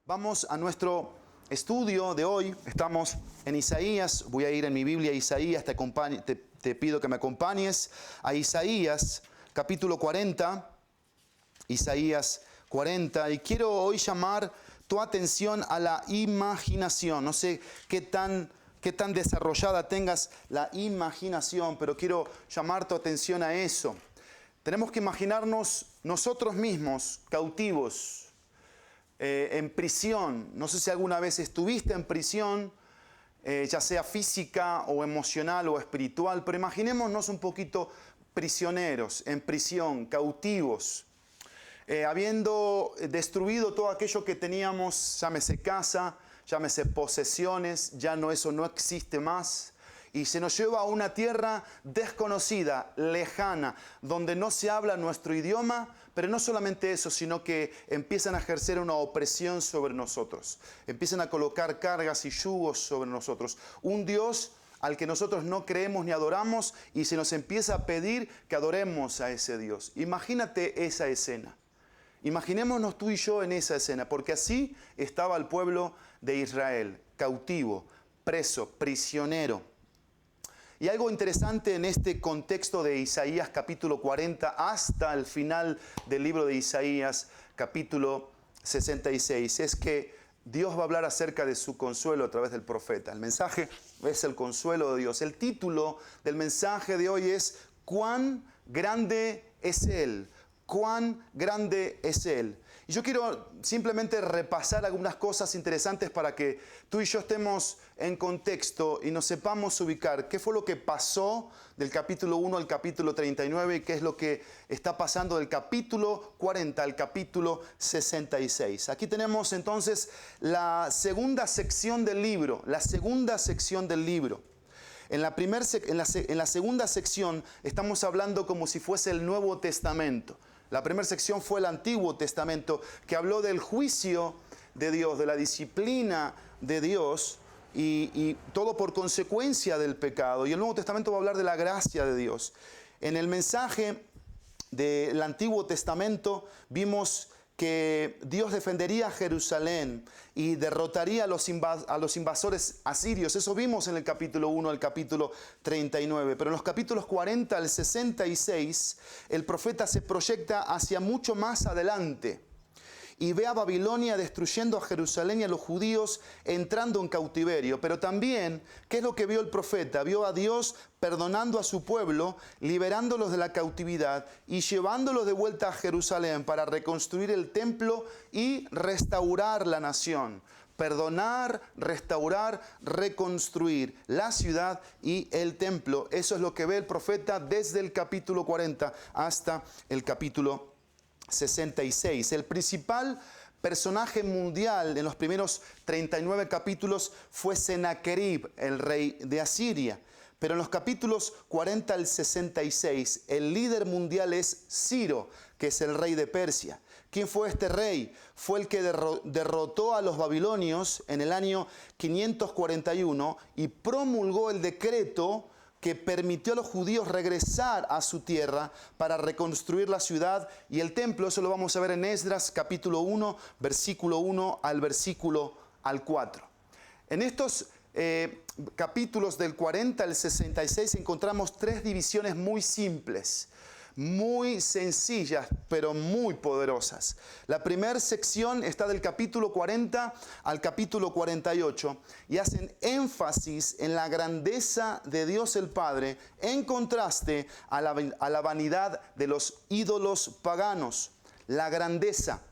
Vamos a nuestro estudio de hoy. Estamos en Isaías. Voy a ir en mi Biblia a Isaías. Te pido que me acompañes a Isaías, capítulo 40. Isaías 40. Y quiero hoy llamar tu atención a la imaginación. No sé qué tan desarrollada tengas la imaginación, pero quiero llamar tu atención a eso. Tenemos que imaginarnos nosotros mismos cautivos, en prisión. No sé si alguna vez estuviste en prisión, ya sea física o emocional o espiritual, pero imaginémonos un poquito prisioneros, en prisión, cautivos, habiendo destruido todo aquello que teníamos, llámese casa, llámese posesiones, eso no existe más. Y se nos lleva a una tierra desconocida, lejana, donde no se habla nuestro idioma, pero no solamente eso, sino que empiezan a ejercer una opresión sobre nosotros. Empiezan a colocar cargas y yugos sobre nosotros. Un Dios al que nosotros no creemos ni adoramos, y se nos empieza a pedir que adoremos a ese Dios. Imagínate esa escena. Imaginémonos tú y yo en esa escena, porque así estaba el pueblo de Israel, cautivo, preso, prisionero. Y algo interesante en este contexto de Isaías capítulo 40 hasta el final del libro de Isaías capítulo 66 es que Dios va a hablar acerca de su consuelo a través del profeta. El mensaje es el consuelo de Dios. El título del mensaje de hoy es ¿Cuán grande es Él? ¿Cuán grande es Él? Y yo quiero simplemente repasar algunas cosas interesantes para que tú y yo estemos en contexto y nos sepamos ubicar qué fue lo que pasó del capítulo 1 al capítulo 39 y qué es lo que está pasando del capítulo 40 al capítulo 66. Aquí tenemos entonces la segunda sección del libro, En la segunda sección estamos hablando como si fuese el Nuevo Testamento. La primera sección fue el Antiguo Testamento, que habló del juicio de Dios, de la disciplina de Dios, y todo por consecuencia del pecado. Y el Nuevo Testamento va a hablar de la gracia de Dios. En el mensaje del Antiguo Testamento vimos que Dios defendería a Jerusalén y derrotaría a los invasores asirios. Eso vimos en el capítulo 1 al capítulo 39. Pero en los capítulos 40 al 66, el profeta se proyecta hacia mucho más adelante y ve a Babilonia destruyendo a Jerusalén y a los judíos entrando en cautiverio. Pero también, ¿qué es lo que vio el profeta? Vio a Dios perdonando a su pueblo, liberándolos de la cautividad y llevándolos de vuelta a Jerusalén para reconstruir el templo y restaurar la nación. Perdonar, restaurar, reconstruir la ciudad y el templo. Eso es lo que ve el profeta desde el capítulo 40 hasta el capítulo 66. El principal personaje mundial en los primeros 39 capítulos fue Sennacherib, el rey de Asiria. Pero en los capítulos 40 al 66, el líder mundial es Ciro, que es el rey de Persia. ¿Quién fue este rey? Fue el que derrotó a los babilonios en el año 541 y promulgó el decreto que permitió a los judíos regresar a su tierra para reconstruir la ciudad y el templo. Eso lo vamos a ver en Esdras capítulo 1, versículo 1 al versículo 4. En estos capítulos del 40 al 66 encontramos tres divisiones muy simples, muy sencillas, pero muy poderosas. La primera sección está del capítulo 40 al capítulo 48 y hacen énfasis en la grandeza de Dios el Padre en contraste a la vanidad de los ídolos paganos. La grandeza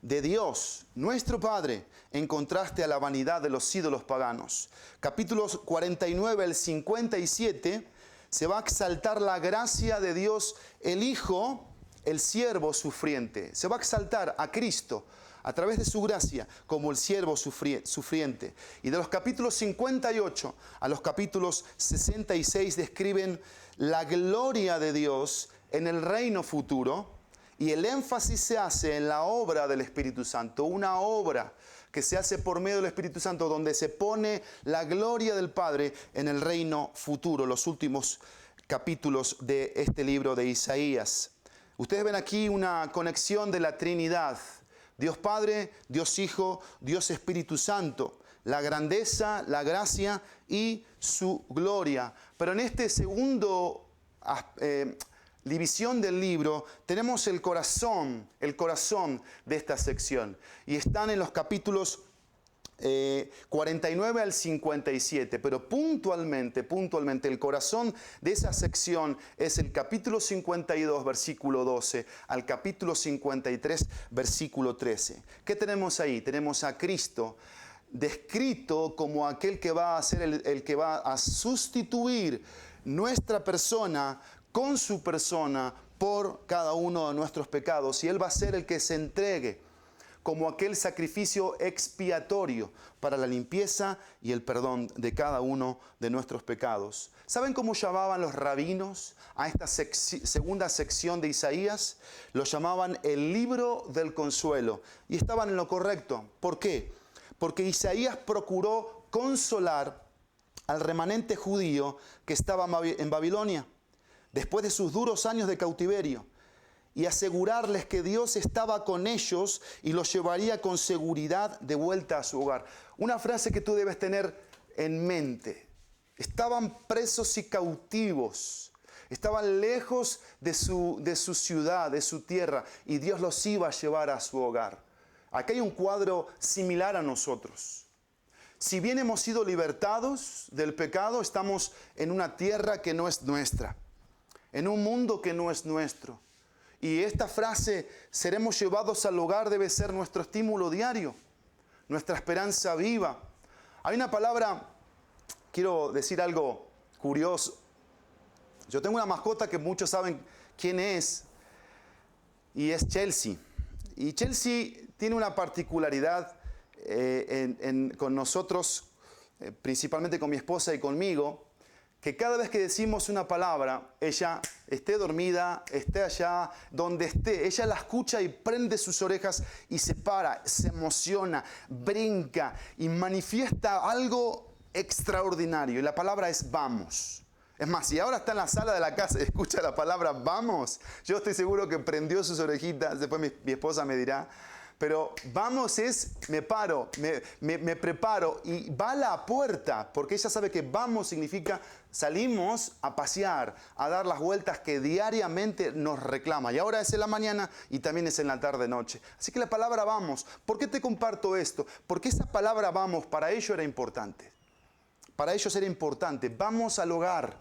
de Dios, nuestro Padre, en contraste a la vanidad de los ídolos paganos. Capítulos 49 al 57 se va a exaltar la gracia de Dios, el Hijo, el siervo sufriente. Se va a exaltar a Cristo a través de su gracia como el siervo sufriente. Y de los capítulos 58 a los capítulos 66 describen la gloria de Dios en el reino futuro. Y el énfasis se hace en la obra del Espíritu Santo, una obra que se hace por medio del Espíritu Santo, donde se pone la gloria del Padre en el reino futuro, los últimos capítulos de este libro de Isaías. Ustedes ven aquí una conexión de la Trinidad. Dios Padre, Dios Hijo, Dios Espíritu Santo. La grandeza, la gracia y su gloria. Pero en este segundo división del libro tenemos el corazón de esta sección. Y están en los capítulos 49 al 57, pero puntualmente, el corazón de esa sección es el capítulo 52, versículo 12, al capítulo 53, versículo 13. ¿Qué tenemos ahí? Tenemos a Cristo descrito como aquel que va a ser el que va a sustituir nuestra persona con su persona por cada uno de nuestros pecados. Y Él va a ser el que se entregue como aquel sacrificio expiatorio para la limpieza y el perdón de cada uno de nuestros pecados. ¿Saben cómo llamaban los rabinos a esta segunda sección de Isaías? Lo llamaban el libro del consuelo. Y estaban en lo correcto. ¿Por qué? Porque Isaías procuró consolar al remanente judío que estaba en Babilonia, después de sus duros años de cautiverio, y asegurarles que Dios estaba con ellos y los llevaría con seguridad de vuelta a su hogar. Una frase que tú debes tener en mente. Estaban presos y cautivos. Estaban lejos de su ciudad, de su tierra, y Dios los iba a llevar a su hogar. Aquí hay un cuadro similar a nosotros. Si bien hemos sido libertados del pecado, estamos en una tierra que no es nuestra, en un mundo que no es nuestro. Y esta frase, seremos llevados al hogar, debe ser nuestro estímulo diario, nuestra esperanza viva. Hay una palabra, quiero decir algo curioso. Yo tengo una mascota que muchos saben quién es, y es Chelsea. Y Chelsea tiene una particularidad con nosotros, principalmente con mi esposa y conmigo, que cada vez que decimos una palabra, ella esté dormida, esté allá, donde esté, ella la escucha y prende sus orejas y se para, se emociona, brinca y manifiesta algo extraordinario. Y la palabra es vamos. Es más, si ahora está en la sala de la casa y escucha la palabra vamos, yo estoy seguro que prendió sus orejitas, después mi esposa me dirá. Pero vamos es, me paro, me preparo y va a la puerta, porque ella sabe que vamos significa salimos a pasear, a dar las vueltas que diariamente nos reclama. Y ahora es en la mañana y también es en la tarde-noche. Así que la palabra vamos, ¿por qué te comparto esto? Porque esa palabra vamos para ellos era importante. Para ellos era importante. Vamos al hogar,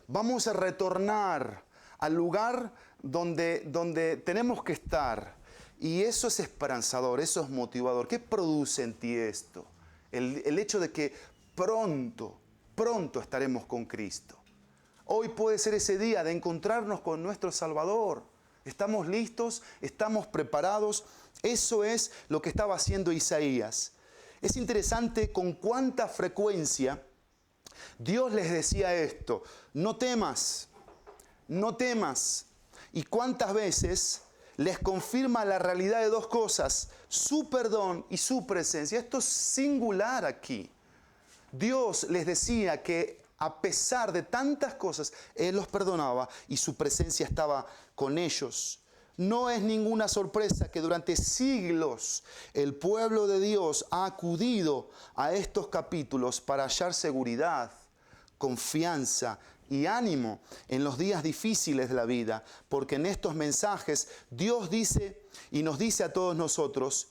vamos a retornar al lugar donde tenemos que estar. Y eso es esperanzador, eso es motivador. ¿Qué produce en ti esto? El hecho de que pronto estaremos con Cristo. Hoy puede ser ese día de encontrarnos con nuestro Salvador. ¿Estamos listos? ¿Estamos preparados? Eso es lo que estaba haciendo Isaías. Es interesante con cuánta frecuencia Dios les decía esto. No temas, no temas. Y cuántas veces les confirma la realidad de dos cosas, su perdón y su presencia. Esto es singular aquí. Dios les decía que a pesar de tantas cosas, Él los perdonaba y su presencia estaba con ellos. No es ninguna sorpresa que durante siglos el pueblo de Dios ha acudido a estos capítulos para hallar seguridad, confianza y ánimo en los días difíciles de la vida, porque en estos mensajes Dios dice y nos dice a todos nosotros,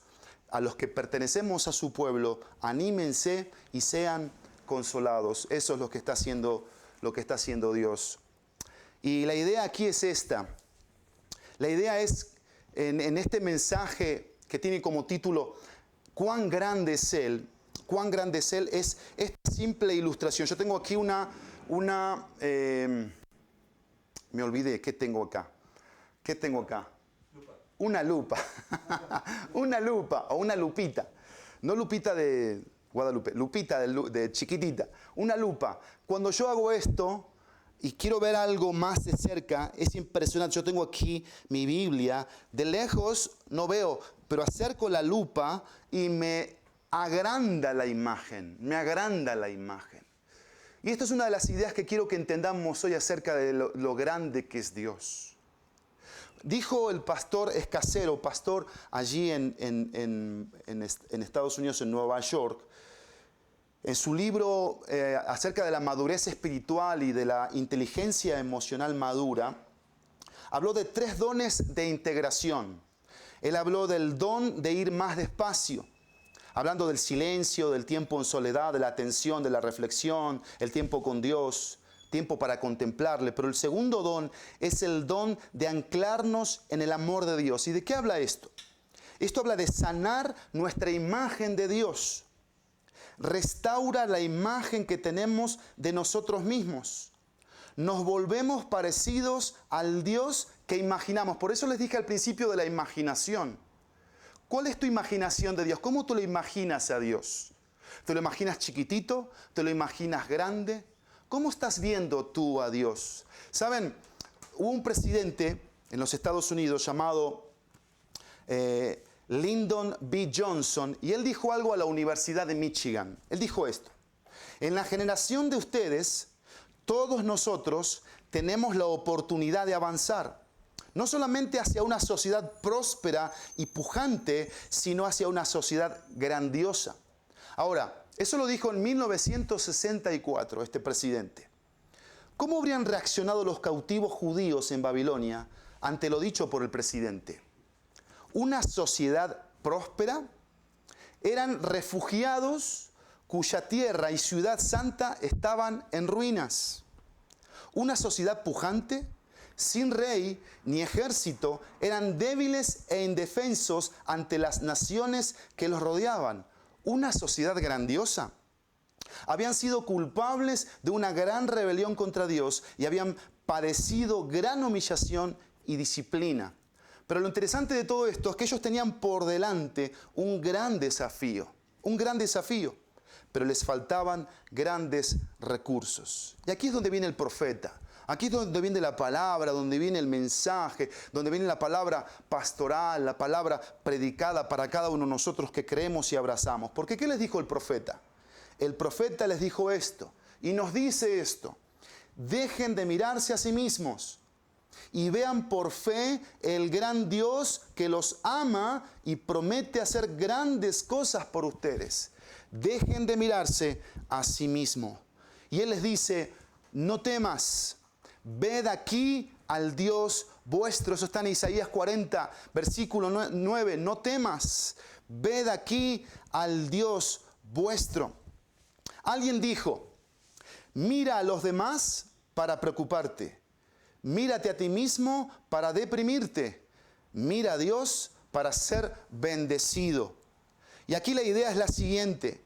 a los que pertenecemos a su pueblo, anímense y sean consolados. Eso es lo que está haciendo Dios. Y la idea aquí es esta. La idea es, en este mensaje que tiene como título, ¿cuán grande es Él? ¿Cuán grande es Él? Es esta simple ilustración. Yo tengo aquí me olvidé, ¿qué tengo acá? ¿Qué tengo acá? Lupa. Una lupa. Una lupa o una lupita. No lupita de Guadalupe, lupita de chiquitita. Una lupa. Cuando yo hago esto y quiero ver algo más de cerca, es impresionante. Yo tengo aquí mi Biblia. De lejos no veo, pero acerco la lupa y me agranda la imagen. Me agranda la imagen. Y esto es una de las ideas que quiero que entendamos hoy acerca de lo grande que es Dios. Dijo el pastor Escasero, pastor allí en Estados Unidos, en Nueva York, en su libro acerca de la madurez espiritual y de la inteligencia emocional madura, habló de 3 dones de integración. Él habló del don de ir más despacio, hablando del silencio, del tiempo en soledad, de la atención, de la reflexión, el tiempo con Dios, tiempo para contemplarle. Pero el segundo don es el don de anclarnos en el amor de Dios. ¿Y de qué habla esto? Esto habla de sanar nuestra imagen de Dios. Restaura la imagen que tenemos de nosotros mismos. Nos volvemos parecidos al Dios que imaginamos. Por eso les dije al principio de la imaginación. ¿Cuál es tu imaginación de Dios? ¿Cómo tú lo imaginas a Dios? ¿Te lo imaginas chiquitito? ¿Te lo imaginas grande? ¿Cómo estás viendo tú a Dios? Saben, hubo un presidente en los Estados Unidos llamado Lyndon B. Johnson, y él dijo algo a la Universidad de Michigan. Él dijo esto: en la generación de ustedes, todos nosotros tenemos la oportunidad de avanzar, no solamente hacia una sociedad próspera y pujante, sino hacia una sociedad grandiosa. Ahora, eso lo dijo en 1964 este presidente. ¿Cómo habrían reaccionado los cautivos judíos en Babilonia ante lo dicho por el presidente? Una sociedad próspera, eran refugiados cuya tierra y ciudad santa estaban en ruinas. Una sociedad pujante, sin rey ni ejército, eran débiles e indefensos ante las naciones que los rodeaban. Una sociedad grandiosa. Habían sido culpables de una gran rebelión contra Dios y habían padecido gran humillación y disciplina. Pero lo interesante de todo esto es que ellos tenían por delante un gran desafío, pero les faltaban grandes recursos. Y aquí es donde viene el profeta. Aquí es donde viene la palabra, donde viene el mensaje, donde viene la palabra pastoral, la palabra predicada para cada uno de nosotros que creemos y abrazamos. Porque ¿qué les dijo el profeta? El profeta les dijo esto y nos dice esto: dejen de mirarse a sí mismos y vean por fe el gran Dios que los ama y promete hacer grandes cosas por ustedes. Dejen de mirarse a sí mismos. Y Él les dice: no temas. Ved aquí al Dios vuestro. Eso está en Isaías 40, versículo 9. No temas. Ved aquí al Dios vuestro. Alguien dijo: mira a los demás para preocuparte. Mírate a ti mismo para deprimirte. Mira a Dios para ser bendecido. Y aquí la idea es la siguiente.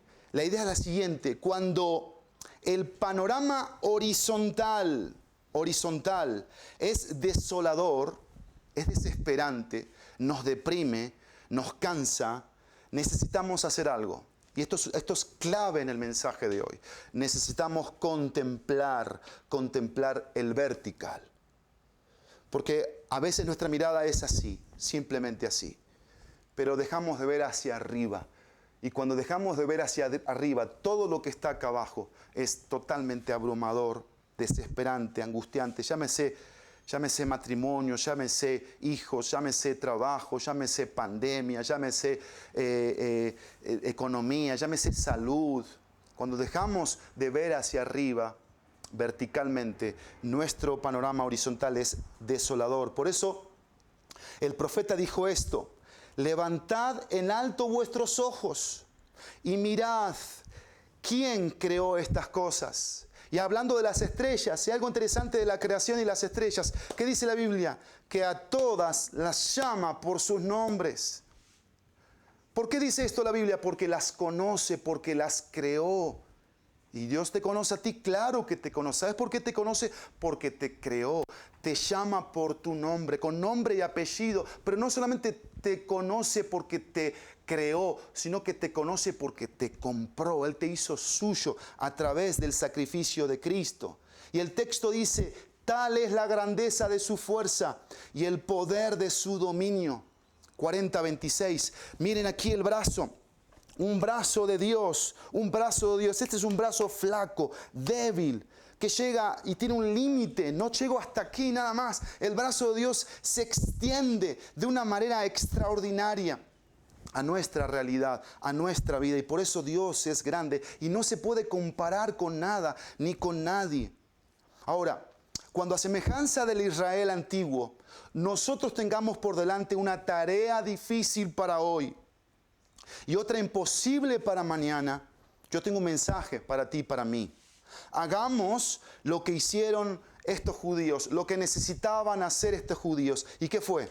Cuando el panorama horizontal es desolador, es desesperante, nos deprime, nos cansa, necesitamos hacer algo. Y esto es clave en el mensaje de hoy. Necesitamos contemplar el vertical. Porque a veces nuestra mirada es así, simplemente así. Pero dejamos de ver hacia arriba. Y cuando dejamos de ver hacia arriba, todo lo que está acá abajo es totalmente abrumador, desesperante, angustiante. Llámese matrimonio, llámese hijos, llámese trabajo, llámese pandemia, llámese economía, llámese salud. Cuando dejamos de ver hacia arriba verticalmente, nuestro panorama horizontal es desolador. Por eso el profeta dijo esto: levantad en alto vuestros ojos y mirad quién creó estas cosas. Y hablando de las estrellas, y algo interesante de la creación y las estrellas, ¿qué dice la Biblia? Que a todas las llama por sus nombres. ¿Por qué dice esto la Biblia? Porque las conoce, porque las creó. ¿Y Dios te conoce a ti? Claro que te conoce. ¿Sabes por qué te conoce? Porque te creó. Te llama por tu nombre, con nombre y apellido. Pero no solamente te conoce porque te creó, sino que te conoce porque te compró. Él te hizo suyo a través del sacrificio de Cristo. Y el texto dice: tal es la grandeza de su fuerza y el poder de su dominio. 40:26. Miren aquí el brazo. Un brazo de Dios, Este es un brazo flaco, débil, que llega y tiene un límite. No llego hasta aquí nada más. El brazo de Dios se extiende de una manera extraordinaria a nuestra realidad, a nuestra vida. Y por eso Dios es grande y no se puede comparar con nada ni con nadie. Ahora, cuando a semejanza del Israel antiguo, nosotros tengamos por delante una tarea difícil para hoy y otra imposible para mañana, yo tengo un mensaje para ti y para mí. Hagamos lo que hicieron estos judíos, lo que necesitaban hacer estos judíos. ¿Y qué fue?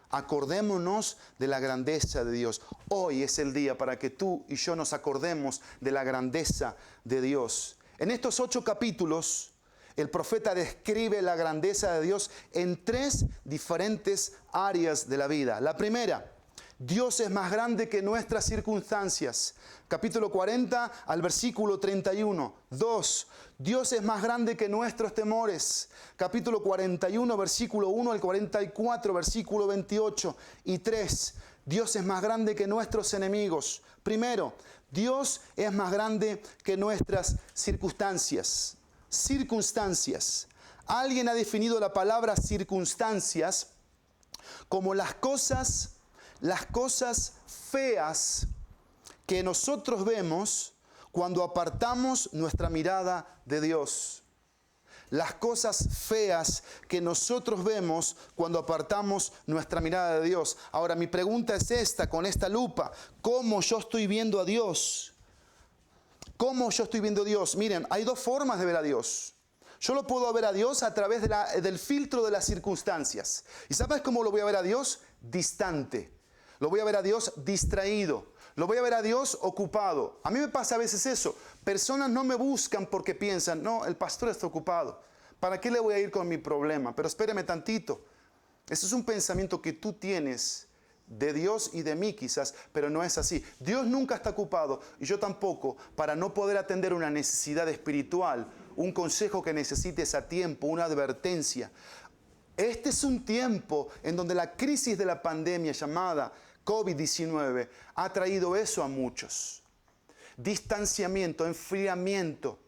Acordémonos de la grandeza de Dios. Hoy es el día para que tú y yo nos acordemos de la grandeza de Dios. En estos 8 capítulos, el profeta describe la grandeza de Dios en 3 diferentes áreas de la vida. La primera, Dios es más grande que nuestras circunstancias. Capítulo 40 al versículo 31. 2. Dios es más grande que nuestros temores. Capítulo 41, versículo 1 al 44, versículo 28. Y 3. Dios es más grande que nuestros enemigos. Primero, Dios es más grande que nuestras circunstancias. Circunstancias. Alguien ha definido la palabra circunstancias como las cosas feas que nosotros vemos cuando apartamos nuestra mirada de Dios. Las cosas feas que nosotros vemos cuando apartamos nuestra mirada de Dios. Ahora, mi pregunta es esta, con esta lupa: ¿cómo yo estoy viendo a Dios? ¿Cómo yo estoy viendo a Dios? Miren, hay 2 formas de ver a Dios. Yo lo puedo ver a Dios a través del filtro de las circunstancias. ¿Y sabes cómo lo voy a ver a Dios? Distante. Lo voy a ver a Dios distraído. Lo voy a ver a Dios ocupado. A mí me pasa a veces eso. Personas no me buscan porque piensan, no, el pastor está ocupado. ¿Para qué le voy a ir con mi problema? Pero espéreme tantito. Eso es un pensamiento que tú tienes de Dios y de mí quizás, pero no es así. Dios nunca está ocupado y yo tampoco, para no poder atender una necesidad espiritual, un consejo que necesites a tiempo, una advertencia. Este es un tiempo en donde la crisis de la pandemia llamada COVID-19 ha traído eso a muchos. Distanciamiento, enfriamiento.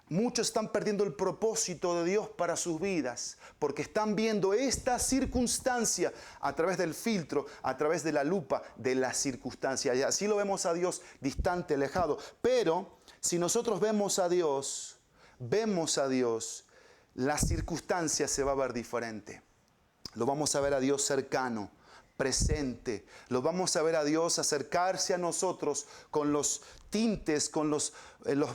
Muchos están perdiendo el propósito de Dios para sus vidas porque están viendo esta circunstancia a través del filtro, a través de la lupa de la circunstancia. Y así lo vemos a Dios distante, alejado. Pero si nosotros vemos a Dios, la circunstancia se va a ver diferente. Lo vamos a ver a Dios cercano, presente. Lo vamos a ver a Dios acercarse a nosotros con los tintes, con los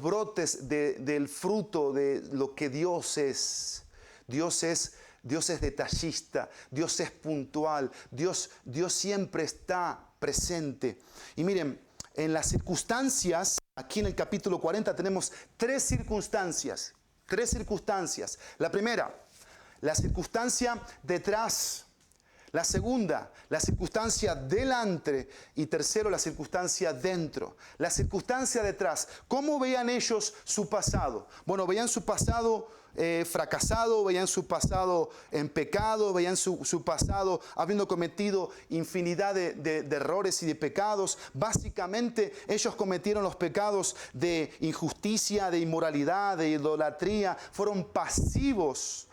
brotes del fruto de lo que Dios es. Dios es detallista, Dios es puntual, Dios siempre está presente. Y miren, en las circunstancias, aquí en el capítulo 40 tenemos 3 circunstancias. 3 circunstancias. La primera, la circunstancia detrás. La segunda, la circunstancia delante. Y tercero, la circunstancia dentro. La circunstancia detrás. ¿Cómo veían ellos su pasado? Bueno, veían su pasado fracasado, veían su pasado en pecado, veían su pasado habiendo cometido infinidad de errores y de pecados. Básicamente ellos cometieron los pecados de injusticia, de inmoralidad, de idolatría. Fueron pasivos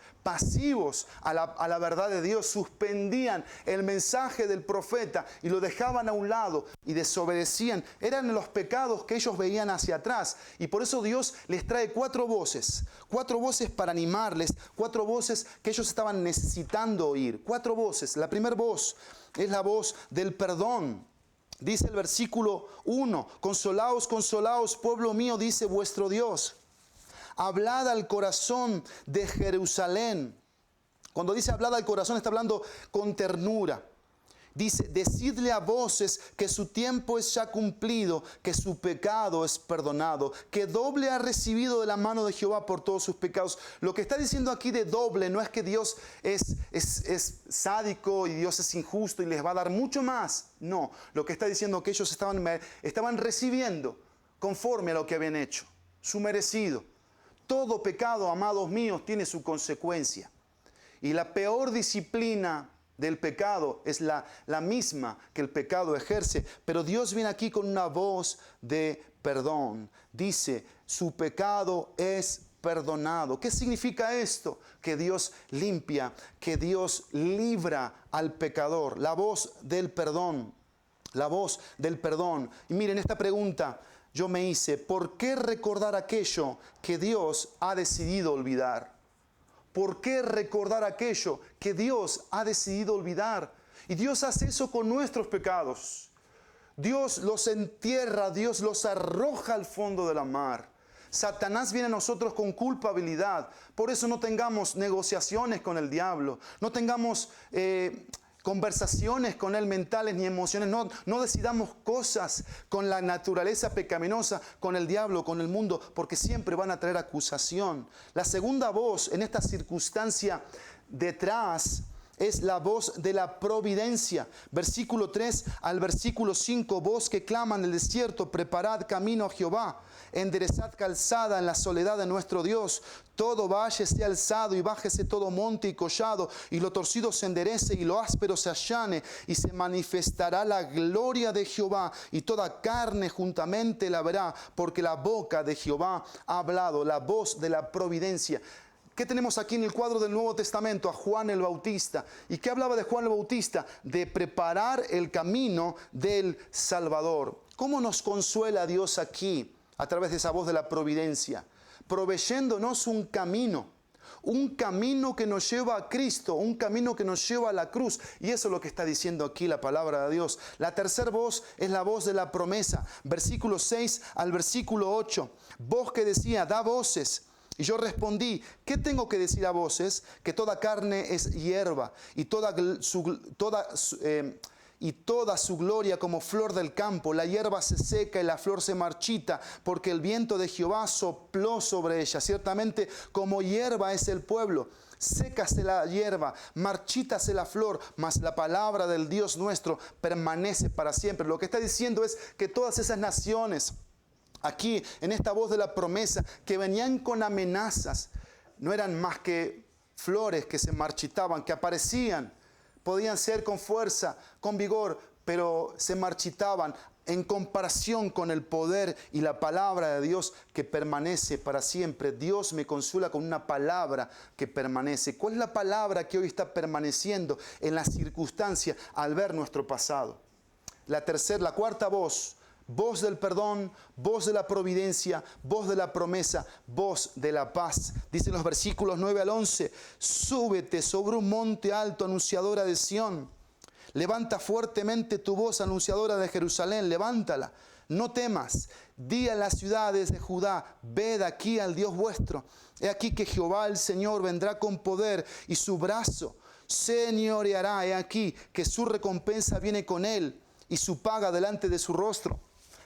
a la verdad de Dios, suspendían el mensaje del profeta y lo dejaban a un lado y desobedecían. Eran los pecados que ellos veían hacia atrás y por eso Dios les trae 4 voces para animarles, 4 voces que ellos estaban necesitando oír. 4 voces. La primera voz es la voz del perdón. Dice el versículo 1, consolaos, consolaos, pueblo mío, dice vuestro Dios. Hablad al corazón de Jerusalén. Cuando dice hablad al corazón, está hablando con ternura. Dice, decidle a voces que su tiempo es ya cumplido, que su pecado es perdonado, que doble ha recibido de la mano de Jehová por todos sus pecados. Lo que está diciendo aquí de doble no es que Dios es sádico y Dios es injusto y les va a dar mucho más. No, lo que está diciendo es que ellos estaban recibiendo conforme a lo que habían hecho, su merecido. Todo pecado, amados míos, tiene su consecuencia. Y la peor disciplina del pecado es la misma que el pecado ejerce. Pero Dios viene aquí con una voz de perdón. Dice, su pecado es perdonado. ¿Qué significa esto? Que Dios limpia, que Dios libra al pecador. La voz del perdón. La voz del perdón. Y miren, esta pregunta yo me hice: ¿por qué recordar aquello que Dios ha decidido olvidar? ¿Por qué recordar aquello que Dios ha decidido olvidar? Y Dios hace eso con nuestros pecados. Dios los entierra, Dios los arroja al fondo de la mar. Satanás viene a nosotros con culpabilidad. Por eso no tengamos negociaciones con el diablo. No tengamos conversaciones con él mentales ni emociones. No decidamos cosas con la naturaleza pecaminosa, con el diablo, con el mundo, porque siempre van a traer acusación. La segunda voz en esta circunstancia detrás es la voz de la providencia. Versículo 3 al versículo 5. Voz que clama en el desierto: preparad camino a Jehová, enderezad calzada en la soledad de nuestro Dios. Todo valle sea alzado y bájese todo monte y collado, y lo torcido se enderece y lo áspero se allane, y se manifestará la gloria de Jehová, y toda carne juntamente la verá, porque la boca de Jehová ha hablado. La voz de la providencia. ¿Qué tenemos aquí en el cuadro del Nuevo Testamento? A Juan el Bautista. ¿Y qué hablaba de Juan el Bautista? De preparar el camino del Salvador. ¿Cómo nos consuela Dios aquí a través de esa voz de la providencia? Proveyéndonos un camino que nos lleva a Cristo, un camino que nos lleva a la cruz. Y eso es lo que está diciendo aquí la palabra de Dios. La tercera voz es la voz de la promesa. Versículo 6 al versículo 8. Voz que decía: da voces. Y yo respondí: ¿qué tengo que decir a voces? Que toda carne es hierba, y toda su gloria como flor del campo. La hierba se seca y la flor se marchita, porque el viento de Jehová sopló sobre ella. Ciertamente como hierba es el pueblo. Sécase la hierba, marchítase la flor, mas la palabra del Dios nuestro permanece para siempre. Lo que está diciendo es que todas esas naciones, aquí, en esta voz de la promesa, que venían con amenazas, no eran más que flores que se marchitaban, que aparecían. Podían ser con fuerza, con vigor, pero se marchitaban en comparación con el poder y la palabra de Dios que permanece para siempre. Dios me consuela con una palabra que permanece. ¿Cuál es la palabra que hoy está permaneciendo en la circunstancia al ver nuestro pasado? La cuarta voz. Voz del perdón, voz de la providencia, voz de la promesa, voz de la paz. Dicen los versículos 9 al 11: súbete sobre un monte alto, anunciadora de Sión. Levanta fuertemente tu voz, anunciadora de Jerusalén, levántala. No temas, di a las ciudades de Judá: ved aquí al Dios vuestro. He aquí que Jehová el Señor vendrá con poder, y su brazo señoreará. He aquí que su recompensa viene con él, y su paga delante de su rostro.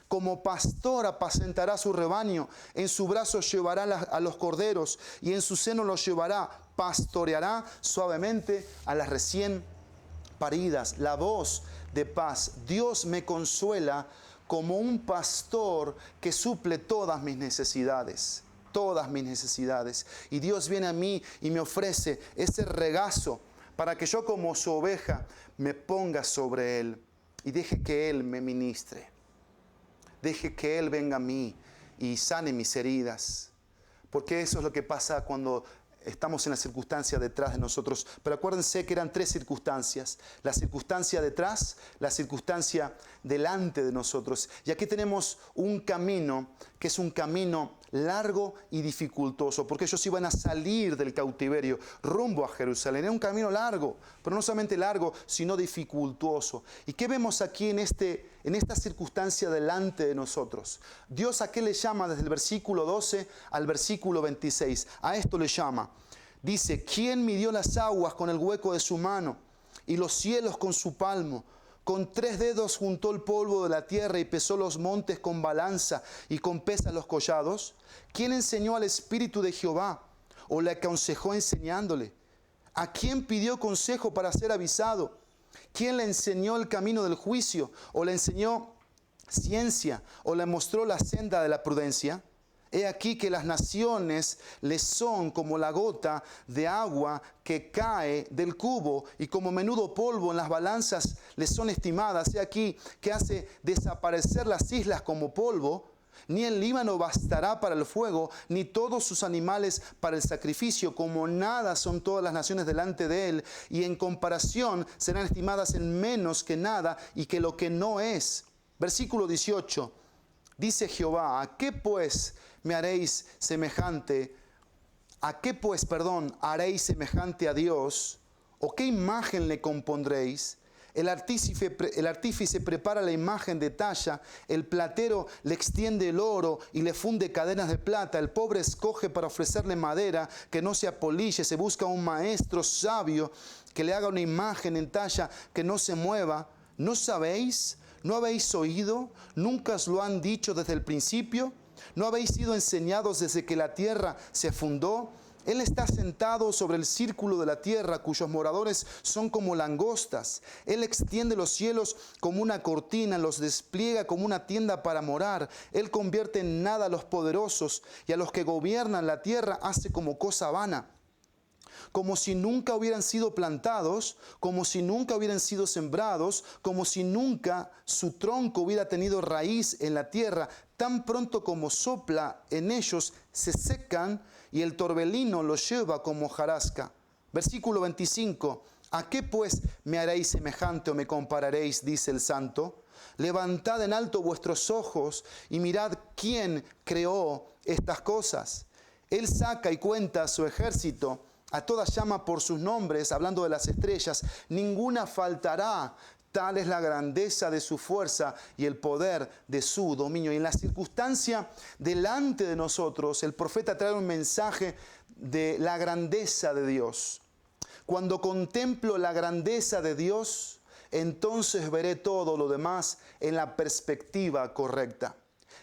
Como pastor apacentará su rebaño, en su brazo llevará a los corderos, y en su seno los llevará. Pastoreará suavemente a las recién paridas. La voz de paz. Dios me consuela como un pastor que suple todas mis necesidades. Todas mis necesidades. Y Dios viene a mí y me ofrece ese regazo para que yo, como su oveja, me ponga sobre Él y deje que Él me ministre. Deje que Él venga a mí y sane mis heridas. Porque eso es lo que pasa cuando estamos en la circunstancia detrás de nosotros. Pero acuérdense que eran tres circunstancias. La circunstancia detrás, la circunstancia delante de nosotros. Y aquí tenemos un camino que es un camino largo y dificultoso, porque ellos iban a salir del cautiverio rumbo a Jerusalén. Era un camino largo, pero no solamente largo, sino dificultoso. ¿Y qué vemos aquí en esta circunstancia delante de nosotros? Dios, ¿a qué le llama desde el versículo 12 al versículo 26? A esto le llama. Dice: ¿quién midió las aguas con el hueco de su mano y los cielos con su palmo? Con 3 dedos juntó el polvo de la tierra y pesó los montes con balanza y con pesa los collados. ¿Quién enseñó al Espíritu de Jehová o le aconsejó enseñándole? ¿A quién pidió consejo para ser avisado? ¿Quién le enseñó el camino del juicio o le enseñó ciencia o le mostró la senda de la prudencia? He aquí que las naciones le son como la gota de agua que cae del cubo, y como menudo polvo en las balanzas le son estimadas. He aquí que hace desaparecer las islas como polvo, Ni el Líbano bastará para el fuego, ni todos sus animales para el sacrificio. Como nada son todas las naciones delante de él, y en comparación serán estimadas en menos que nada y que lo que no es. Versículo 18. Dice Jehová: ¿a qué pues me haréis semejante? ¿A qué pues, haréis semejante a Dios? ¿O qué imagen le compondréis? El artífice prepara la imagen de talla, el platero le extiende el oro y le funde cadenas de plata. El pobre escoge para ofrecerle madera que no se apolille, se busca un maestro sabio que le haga una imagen en talla que no se mueva. ¿No sabéis? ¿No habéis oído? ¿Nunca os lo han dicho desde el principio? ¿No habéis sido enseñados desde que la tierra se fundó? Él está sentado sobre el círculo de la tierra, cuyos moradores son como langostas. Él extiende los cielos como una cortina, los despliega como una tienda para morar. Él convierte en nada a los poderosos, y a los que gobiernan la tierra hace como cosa vana. Como si nunca hubieran sido plantados, como si nunca hubieran sido sembrados, como si nunca su tronco hubiera tenido raíz en la tierra. Tan pronto como sopla en ellos, se secan, y el torbellino los lleva como hojarasca. Versículo 25. ¿A qué pues me haréis semejante o me compararéis? Dice el Santo. Levantad en alto vuestros ojos y mirad quién creó estas cosas. Él saca y cuenta a su ejército, a toda llama por sus nombres, hablando de las estrellas. Ninguna faltará. Tal es la grandeza de su fuerza y el poder de su dominio. Y en la circunstancia delante de nosotros, el profeta trae un mensaje de la grandeza de Dios. Cuando contemplo la grandeza de Dios, entonces veré todo lo demás en la perspectiva correcta.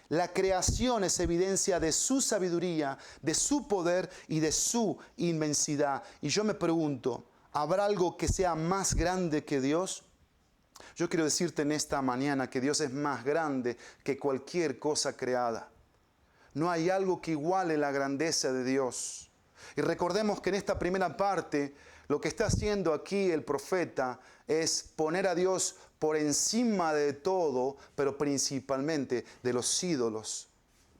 La creación es evidencia de su sabiduría, de su poder y de su inmensidad. Y yo me pregunto, ¿habrá algo que sea más grande que Dios? Yo quiero decirte en esta mañana que Dios es más grande que cualquier cosa creada. No hay algo que iguale la grandeza de Dios. Y recordemos que en esta primera parte, lo que está haciendo aquí el profeta es poner a Dios por encima de todo, pero principalmente de los ídolos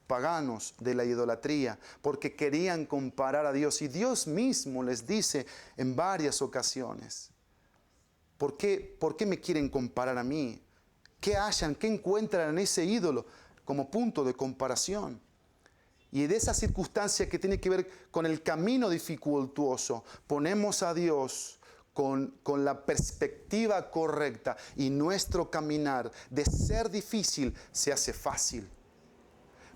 paganos, de la idolatría, porque querían comparar a Dios. Y Dios mismo les dice en varias ocasiones: ¿por qué me quieren comparar a mí? ¿Qué hallan? ¿Qué encuentran en ese ídolo como punto de comparación? Y de esa circunstancia que tiene que ver con el camino dificultuoso, ponemos a Dios con la perspectiva correcta, y nuestro caminar de ser difícil se hace fácil.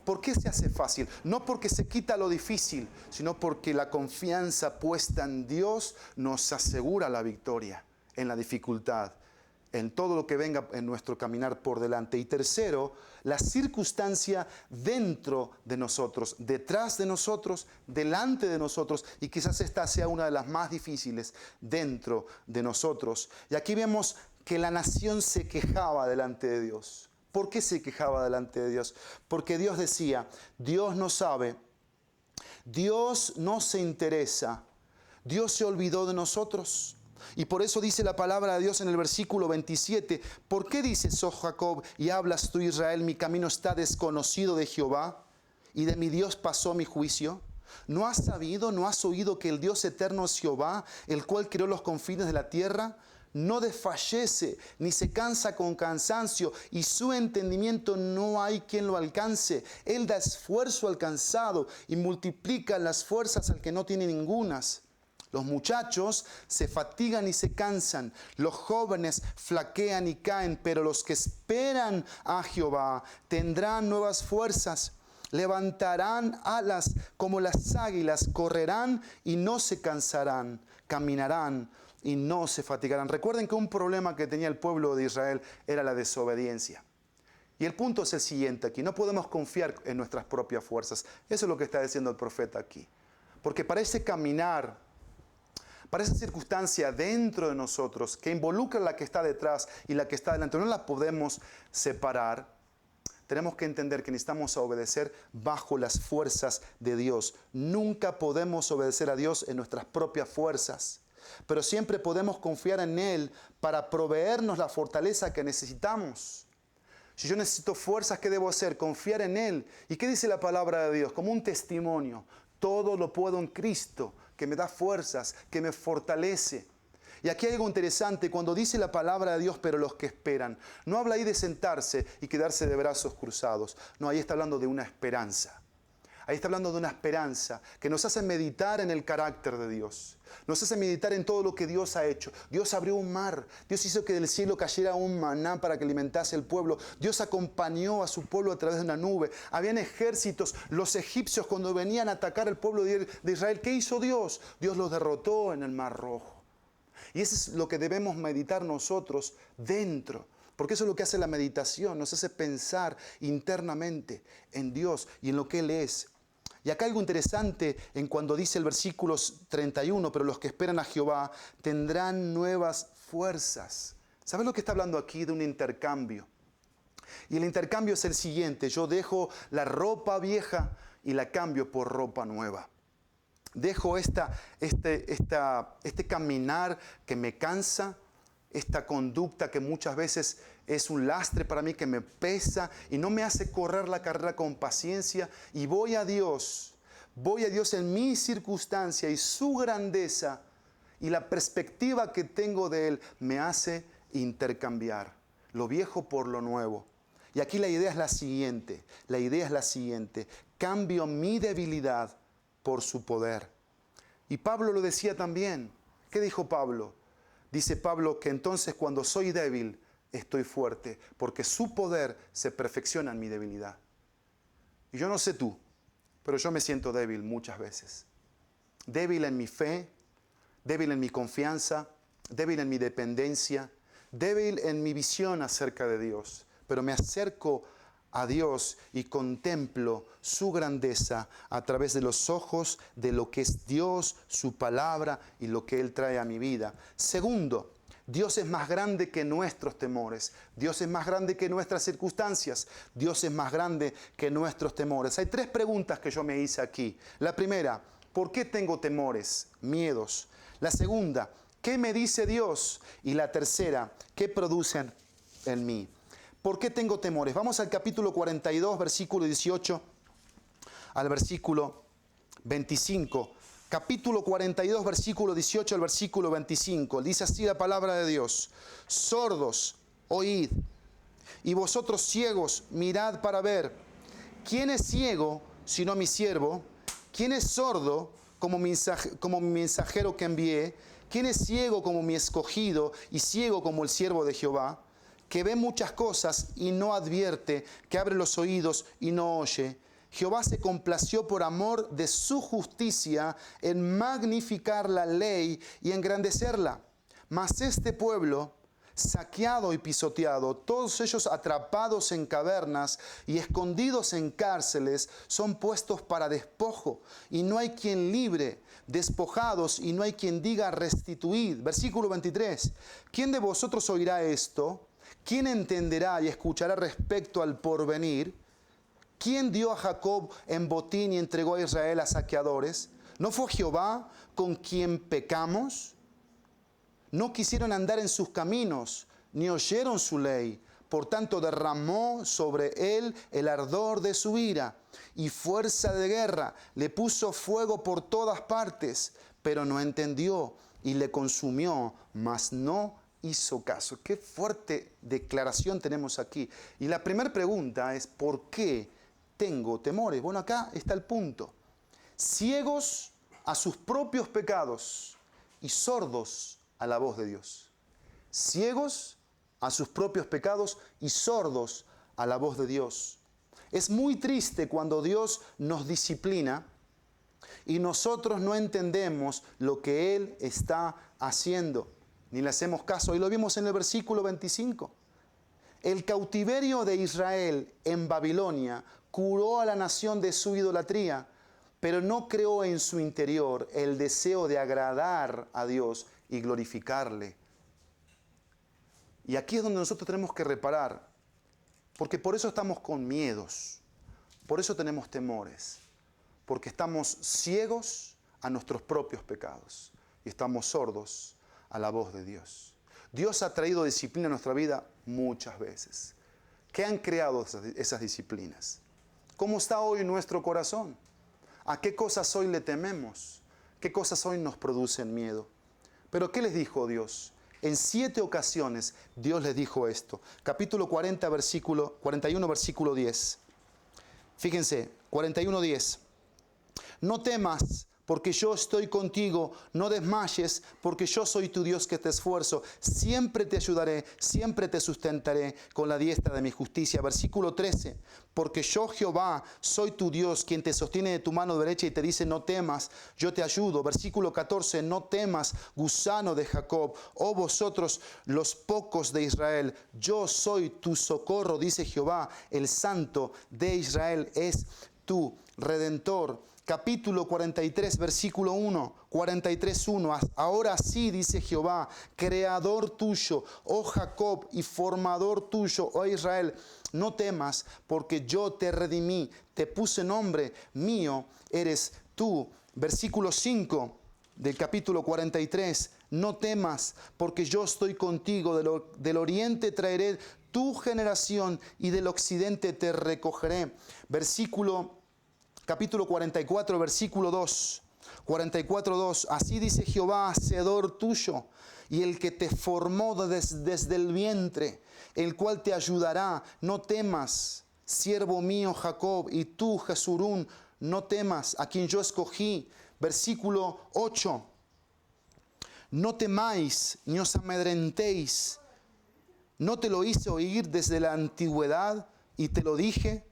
¿Por qué se hace fácil? No porque se quita lo difícil, sino porque la confianza puesta en Dios nos asegura la victoria en la dificultad, en todo lo que venga en nuestro caminar por delante. Y tercero, la circunstancia dentro de nosotros, detrás de nosotros, delante de nosotros, y quizás esta sea una de las más difíciles, dentro de nosotros. Y aquí vemos que la nación se quejaba delante de Dios. ¿Por qué se quejaba delante de Dios? Porque Dios decía: Dios no sabe, Dios no se interesa, Dios se olvidó de nosotros. Y por eso dice la palabra de Dios en el versículo 27, ¿por qué dices, oh Jacob, y hablas tú, Israel, mi camino está desconocido de Jehová, y de mi Dios pasó mi juicio? ¿No has sabido, no has oído que el Dios eterno es Jehová, el cual creó los confines de la tierra? No desfallece, ni se cansa con cansancio, y su entendimiento no hay quien lo alcance. Él da esfuerzo al cansado y multiplica las fuerzas al que no tiene ningunas. Los muchachos se fatigan y se cansan, los jóvenes flaquean y caen, pero los que esperan a Jehová tendrán nuevas fuerzas, levantarán alas como las águilas, correrán y no se cansarán, caminarán y no se fatigarán. Recuerden que un problema que tenía el pueblo de Israel era la desobediencia. Y el punto es el siguiente aquí: no podemos confiar en nuestras propias fuerzas. Eso es lo que está diciendo el profeta aquí. Porque para ese caminar, para esa circunstancia dentro de nosotros, que involucra la que está detrás y la que está delante, no la podemos separar. Tenemos que entender que necesitamos obedecer bajo las fuerzas de Dios. Nunca podemos obedecer a Dios en nuestras propias fuerzas, pero siempre podemos confiar en Él para proveernos la fortaleza que necesitamos. Si yo necesito fuerzas, ¿qué debo hacer? Confiar en Él. ¿Y qué dice la palabra de Dios? Como un testimonio. Todo lo puedo en Cristo, que me da fuerzas, que me fortalece. Y aquí hay algo interesante, cuando dice la palabra de Dios, pero los que esperan, no habla ahí de sentarse y quedarse de brazos cruzados. No, ahí está hablando de una esperanza. Ahí está hablando de una esperanza que nos hace meditar en el carácter de Dios. Nos hace meditar en todo lo que Dios ha hecho. Dios abrió un mar. Dios hizo que del cielo cayera un maná para que alimentase al pueblo. Dios acompañó a su pueblo a través de una nube. Habían ejércitos. Los egipcios, cuando venían a atacar al pueblo de Israel, ¿qué hizo Dios? Dios los derrotó en el Mar Rojo. Y eso es lo que debemos meditar nosotros dentro. Porque eso es lo que hace la meditación. Nos hace pensar internamente en Dios y en lo que Él es. Y acá algo interesante en cuando dice el versículo 31, pero los que esperan a Jehová tendrán nuevas fuerzas. ¿Sabes lo que está hablando aquí? De un intercambio. Y el intercambio es el siguiente: yo dejo la ropa vieja y la cambio por ropa nueva. Dejo este caminar que me cansa, esta conducta que muchas veces es un lastre para mí, que me pesa y no me hace correr la carrera con paciencia, y voy a Dios en mi circunstancia y su grandeza, y la perspectiva que tengo de Él me hace intercambiar lo viejo por lo nuevo. Y aquí la idea es la siguiente, cambio mi debilidad por su poder. Y Pablo lo decía también. ¿Qué dijo Pablo? Dice Pablo que entonces cuando soy débil, estoy fuerte, porque su poder se perfecciona en mi debilidad. Y yo no sé tú, pero yo me siento débil muchas veces. Débil en mi fe, débil en mi confianza, débil en mi dependencia, débil en mi visión acerca de Dios. Pero me acerco a Dios y contemplo su grandeza a través de los ojos de lo que es Dios, su palabra y lo que Él trae a mi vida. Segundo, Dios es más grande que nuestros temores. Dios es más grande que nuestras circunstancias. Dios es más grande que nuestros temores. Hay 3 preguntas que yo me hice aquí. La primera, ¿por qué tengo temores, miedos? La segunda, ¿qué me dice Dios? Y la tercera, ¿qué producen en mí? ¿Por qué tengo temores? Vamos al capítulo 42, versículo 18 al versículo 25. Capítulo 42, versículo 18 al versículo 25. Dice así la palabra de Dios: sordos, oíd, y vosotros ciegos, mirad para ver. ¿Quién es ciego sino mi siervo? ¿Quién es sordo como mi mensajero que envié? ¿Quién es ciego como mi escogido y ciego como el siervo de Jehová? Que ve muchas cosas y no advierte, que abre los oídos y no oye. Jehová se complació por amor de su justicia en magnificar la ley y engrandecerla. Mas este pueblo, saqueado y pisoteado, todos ellos atrapados en cavernas y escondidos en cárceles, son puestos para despojo, y no hay quien libre, despojados, y no hay quien diga restituid. Versículo 23. ¿Quién de vosotros oirá esto? ¿Quién entenderá y escuchará respecto al porvenir? ¿Quién dio a Jacob en botín y entregó a Israel a saqueadores? ¿No fue Jehová con quien pecamos? No quisieron andar en sus caminos, ni oyeron su ley. Por tanto derramó sobre él el ardor de su ira, y fuerza de guerra. Le puso fuego por todas partes, pero no entendió, y le consumió, mas no hizo caso. Qué fuerte declaración tenemos aquí. Y la primera pregunta es: ¿por qué tengo temores? Bueno, acá está el punto. Ciegos a sus propios pecados y sordos a la voz de Dios. Ciegos a sus propios pecados y sordos a la voz de Dios. Es muy triste cuando Dios nos disciplina y nosotros no entendemos lo que Él está haciendo, ni le hacemos caso. Y lo vimos en el versículo 25. El cautiverio de Israel en Babilonia curó a la nación de su idolatría, pero no creó en su interior el deseo de agradar a Dios y glorificarle. Y aquí es donde nosotros tenemos que reparar, porque por eso estamos con miedos, por eso tenemos temores, porque estamos ciegos a nuestros propios pecados y estamos sordos a la voz de Dios. Dios ha traído disciplina a nuestra vida muchas veces. ¿Qué han creado esas disciplinas? ¿Cómo está hoy nuestro corazón? ¿A qué cosas hoy le tememos? ¿Qué cosas hoy nos producen miedo? Pero ¿qué les dijo Dios? En 7 ocasiones Dios les dijo esto. Capítulo 41, versículo 10. Fíjense, 41:10. No temas, porque yo estoy contigo. No desmayes, porque yo soy tu Dios que te esfuerzo. Siempre te ayudaré, siempre te sustentaré con la diestra de mi justicia. Versículo 13. Porque yo, Jehová, soy tu Dios, quien te sostiene de tu mano derecha y te dice, no temas, yo te ayudo. Versículo 14. No temas, gusano de Jacob, oh vosotros los pocos de Israel. Yo soy tu socorro, dice Jehová, el Santo de Israel es tu Redentor. Capítulo 43, versículo 1, 43:1. Ahora sí, dice Jehová, creador tuyo, oh Jacob, y formador tuyo, oh Israel, no temas, porque yo te redimí, te puse nombre, mío eres tú. Versículo 5 del capítulo 43, no temas, porque yo estoy contigo, del oriente traeré tu generación, y del occidente te recogeré. Capítulo 44, versículo 2. 44:2. Así dice Jehová, hacedor tuyo, y el que te formó desde el vientre, el cual te ayudará. No temas, siervo mío Jacob, y tú, Jesurún, no temas, a quien yo escogí. Versículo 8. No temáis, ni os amedrentéis. ¿No te lo hice oír desde la antigüedad y te lo dije?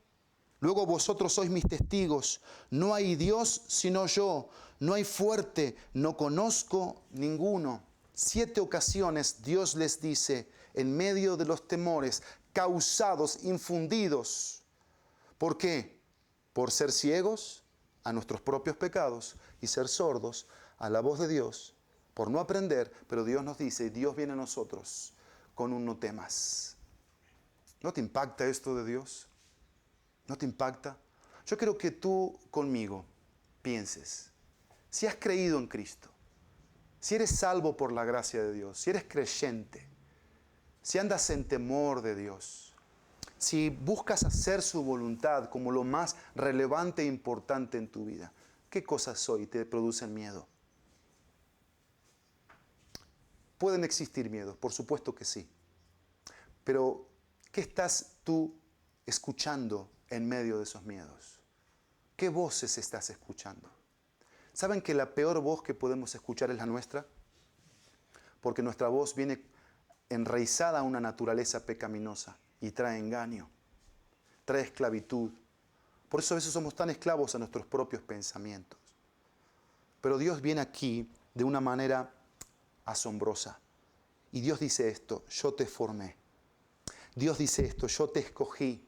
Luego vosotros sois mis testigos. No hay Dios sino yo. No hay fuerte, no conozco ninguno. 7 ocasiones Dios les dice, en medio de los temores causados, infundidos. ¿Por qué? Por ser ciegos a nuestros propios pecados y ser sordos a la voz de Dios. Por no aprender, pero Dios nos dice, Dios viene a nosotros con un no temas. ¿No te impacta esto de Dios? ¿No te impacta? Yo quiero que tú conmigo pienses, si has creído en Cristo, si eres salvo por la gracia de Dios, si eres creyente, si andas en temor de Dios, si buscas hacer su voluntad como lo más relevante e importante en tu vida, ¿qué cosas hoy te producen miedo? Pueden existir miedos, por supuesto que sí, pero ¿qué estás tú escuchando en medio de esos miedos? ¿Qué voces estás escuchando? ¿Saben que la peor voz que podemos escuchar es la nuestra? Porque nuestra voz viene enraizada a una naturaleza pecaminosa y trae engaño, trae esclavitud. Por eso a veces somos tan esclavos a nuestros propios pensamientos. Pero Dios viene aquí de una manera asombrosa. Y Dios dice esto, yo te formé. Dios dice esto, yo te escogí.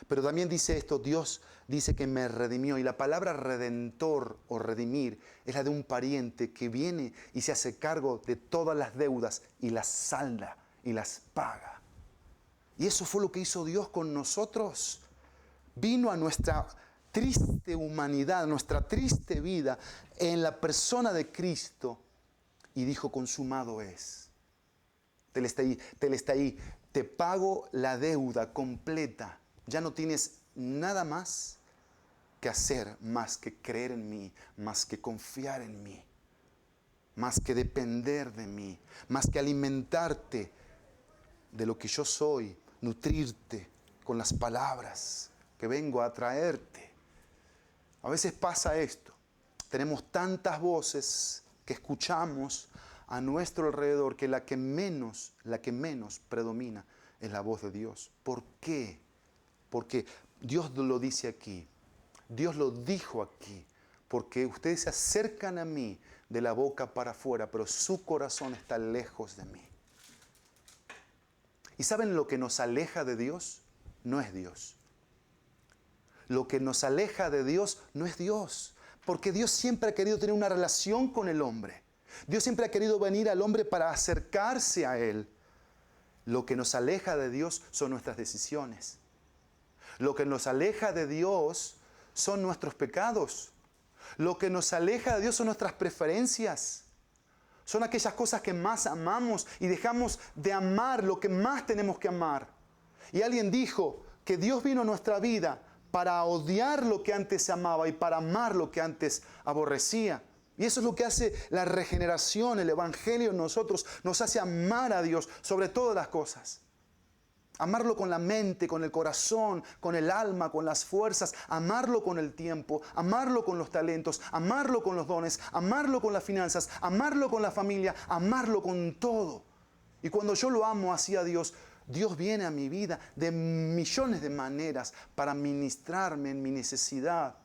Pero también dice esto, Dios dice que me redimió. Y la palabra redentor o redimir es la de un pariente que viene y se hace cargo de todas las deudas y las salda y las paga. Y eso fue lo que hizo Dios con nosotros. Vino a nuestra triste humanidad, nuestra triste vida, en la persona de Cristo y dijo, consumado es. Telestai, te pago la deuda completa. Ya no tienes nada más que hacer, más que creer en mí, más que confiar en mí, más que depender de mí, más que alimentarte de lo que yo soy, nutrirte con las palabras que vengo a traerte. A veces pasa esto, tenemos tantas voces que escuchamos a nuestro alrededor que la que menos predomina es la voz de Dios. ¿Por qué? Porque Dios lo dice aquí, Dios lo dijo aquí, porque ustedes se acercan a mí de la boca para afuera, pero su corazón está lejos de mí. ¿Y saben lo que nos aleja de Dios? No es Dios. Lo que nos aleja de Dios no es Dios, porque Dios siempre ha querido tener una relación con el hombre. Dios siempre ha querido venir al hombre para acercarse a Él. Lo que nos aleja de Dios son nuestras decisiones. Lo que nos aleja de Dios son nuestros pecados. Lo que nos aleja de Dios son nuestras preferencias. Son aquellas cosas que más amamos y dejamos de amar lo que más tenemos que amar. Y alguien dijo que Dios vino a nuestra vida para odiar lo que antes amaba y para amar lo que antes aborrecía. Y eso es lo que hace la regeneración, el Evangelio en nosotros. Nos hace amar a Dios sobre todas las cosas. Amarlo con la mente, con el corazón, con el alma, con las fuerzas. Amarlo con el tiempo, amarlo con los talentos, amarlo con los dones, amarlo con las finanzas, amarlo con la familia, amarlo con todo. Y cuando yo lo amo así a Dios, Dios viene a mi vida de millones de maneras para ministrarme en mi necesidad.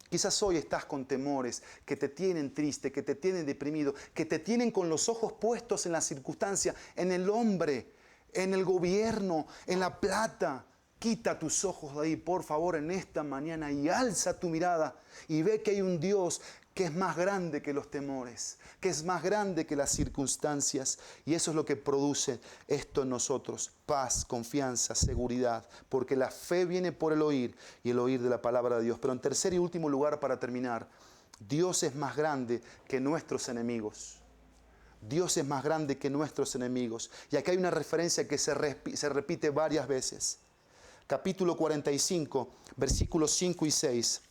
Quizás hoy estás con temores que te tienen triste, que te tienen deprimido, que te tienen con los ojos puestos en la circunstancia, en el hombre, en el gobierno, en la plata. Quita tus ojos de ahí, por favor, en esta mañana y alza tu mirada y ve que hay un Dios que es más grande que los temores, que es más grande que las circunstancias. Y eso es lo que produce esto en nosotros: paz, confianza, seguridad, porque la fe viene por el oír y el oír de la palabra de Dios. Pero en tercer y último lugar, para terminar, Dios es más grande que nuestros enemigos. Dios es más grande que nuestros enemigos. Y aquí hay una referencia que se repite varias veces. Capítulo 45, versículos 5 y 6.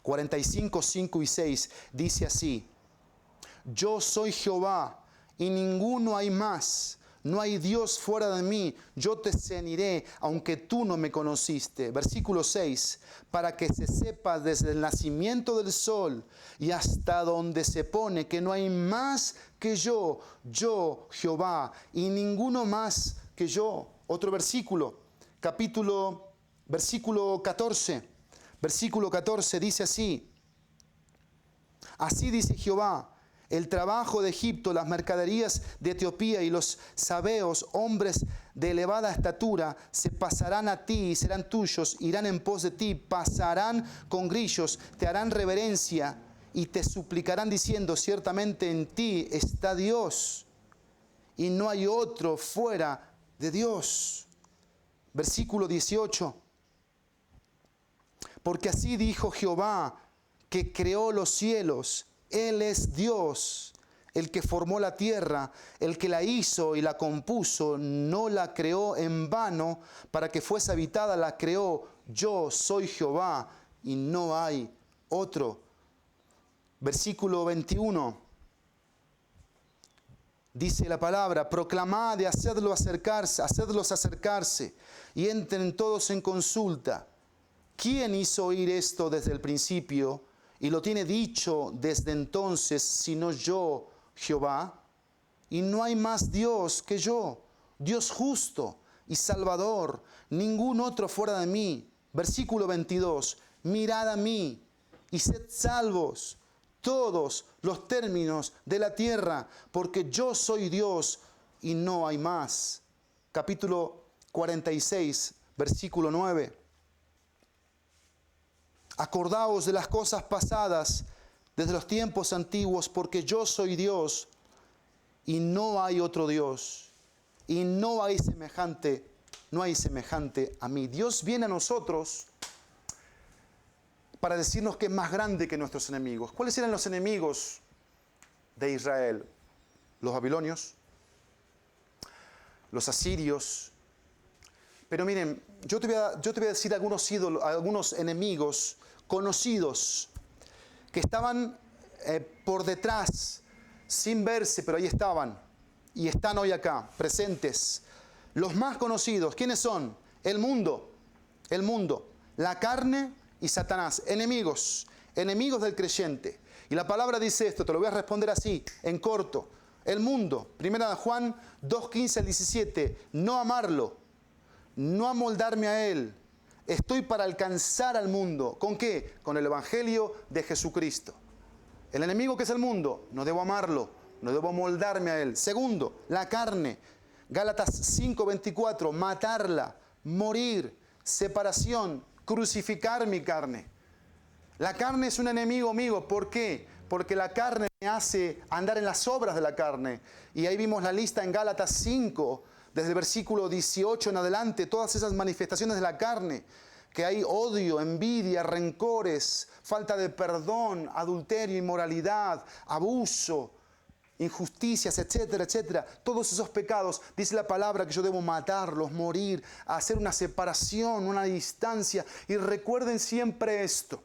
45, 5 y 6 dice así: Yo soy Jehová y ninguno hay más. No hay Dios fuera de mí. Yo te ceñiré, aunque tú no me conociste. Versículo 6. Para que se sepa desde el nacimiento del sol y hasta donde se pone que no hay más que yo Jehová, y ninguno más que yo. Otro versículo, versículo 14. Versículo 14 dice así: Así dice Jehová: el trabajo de Egipto, las mercaderías de Etiopía y los sabeos, hombres de elevada estatura, se pasarán a ti y serán tuyos, irán en pos de ti, pasarán con grillos, te harán reverencia y te suplicarán diciendo: ciertamente en ti está Dios y no hay otro fuera de Dios. Versículo 18. Porque así dijo Jehová, que creó los cielos. Él es Dios, el que formó la tierra, el que la hizo y la compuso. No la creó en vano para que fuese habitada, la creó. Yo soy Jehová y no hay otro. Versículo 21. Dice la palabra: proclamad y hacedlos acercarse y entren todos en consulta. ¿Quién hizo oír esto desde el principio y lo tiene dicho desde entonces, sino yo, Jehová? Y no hay más Dios que yo, Dios justo y salvador, ningún otro fuera de mí. Versículo 22. Mirad a mí y sed salvos todos los términos de la tierra, porque yo soy Dios y no hay más. Capítulo 46, versículo 9. Acordaos de las cosas pasadas desde los tiempos antiguos, porque yo soy Dios y no hay otro Dios, y no hay semejante a mí. Dios viene a nosotros para decirnos que es más grande que nuestros enemigos. ¿Cuáles eran los enemigos de Israel? Los babilonios, los asirios. Pero miren, yo te voy a decir algunos ídolos, algunos enemigos conocidos que estaban por detrás, sin verse, pero ahí estaban. Y están hoy acá, presentes. Los más conocidos, ¿quiénes son? El mundo, la carne y Satanás. Enemigos del creyente. Y la palabra dice esto, te lo voy a responder así, en corto. El mundo, 1 Juan 2, 15 al 17, no amarlo, no amoldarme a él. Estoy para alcanzar al mundo. ¿Con qué? Con el Evangelio de Jesucristo. El enemigo que es el mundo, no debo amarlo, no debo amoldarme a él. Segundo, la carne. Gálatas 5:24, matarla, morir, separación, crucificar mi carne. La carne es un enemigo mío. ¿Por qué? Porque la carne me hace andar en las obras de la carne. Y ahí vimos la lista en Gálatas 5, desde el versículo 18 en adelante, todas esas manifestaciones de la carne, que hay odio, envidia, rencores, falta de perdón, adulterio, inmoralidad, abuso, injusticias, etcétera, etcétera. Todos esos pecados, dice la palabra que yo debo matarlos, morir, hacer una separación, una distancia. Y recuerden siempre esto.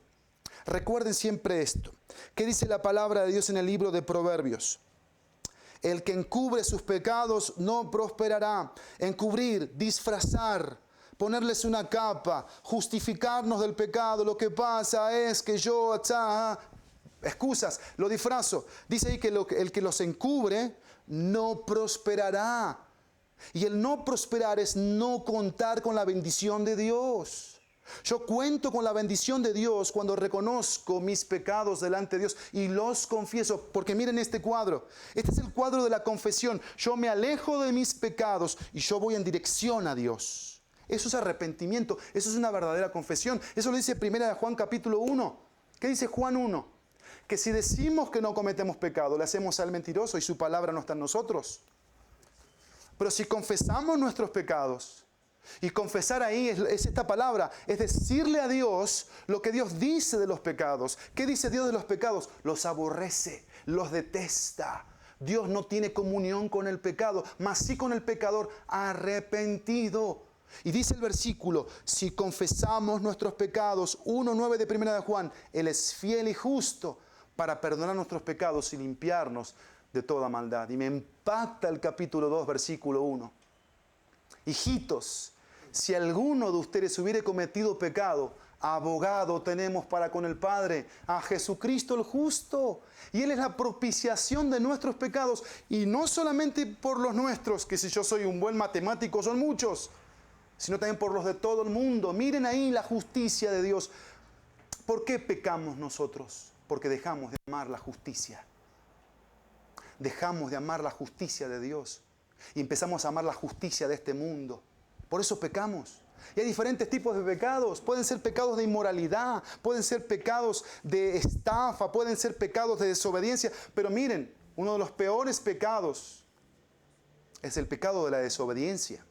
Recuerden siempre esto. ¿Qué dice la palabra de Dios en el libro de Proverbios? El que encubre sus pecados no prosperará. Encubrir, disfrazar, ponerles una capa, justificarnos del pecado. Lo que pasa es que yo, excusas, lo disfrazo. Dice ahí que el que los encubre no prosperará. Y el no prosperar es no contar con la bendición de Dios. Yo cuento con la bendición de Dios cuando reconozco mis pecados delante de Dios y los confieso. Porque miren este cuadro. Este es el cuadro de la confesión. Yo me alejo de mis pecados y yo voy en dirección a Dios. Eso es arrepentimiento. Eso es una verdadera confesión. Eso lo dice 1 Juan capítulo 1. ¿Qué dice Juan 1? Que si decimos que no cometemos pecado, le hacemos al mentiroso y su palabra no está en nosotros. Pero si confesamos nuestros pecados, y confesar ahí es esta palabra, es decirle a Dios lo que Dios dice de los pecados. ¿Qué dice Dios de los pecados? Los aborrece, los detesta. Dios no tiene comunión con el pecado, mas sí con el pecador arrepentido. Y dice el versículo, si confesamos nuestros pecados, 1:9 de 1 de Juan, Él es fiel y justo para perdonar nuestros pecados y limpiarnos de toda maldad. Y me impacta el capítulo 2, versículo 1. Hijitos, si alguno de ustedes hubiere cometido pecado, abogado tenemos para con el Padre, a Jesucristo el justo. Y Él es la propiciación de nuestros pecados. Y no solamente por los nuestros, que si yo soy un buen matemático son muchos, sino también por los de todo el mundo. Miren ahí la justicia de Dios. ¿Por qué pecamos nosotros? Porque dejamos de amar la justicia. Dejamos de amar la justicia de Dios. Y empezamos a amar la justicia de este mundo. Por eso pecamos. Y hay diferentes tipos de pecados. Pueden ser pecados de inmoralidad, pueden ser pecados de estafa, pueden ser pecados de desobediencia. Pero miren, uno de los peores pecados es el pecado de la desobediencia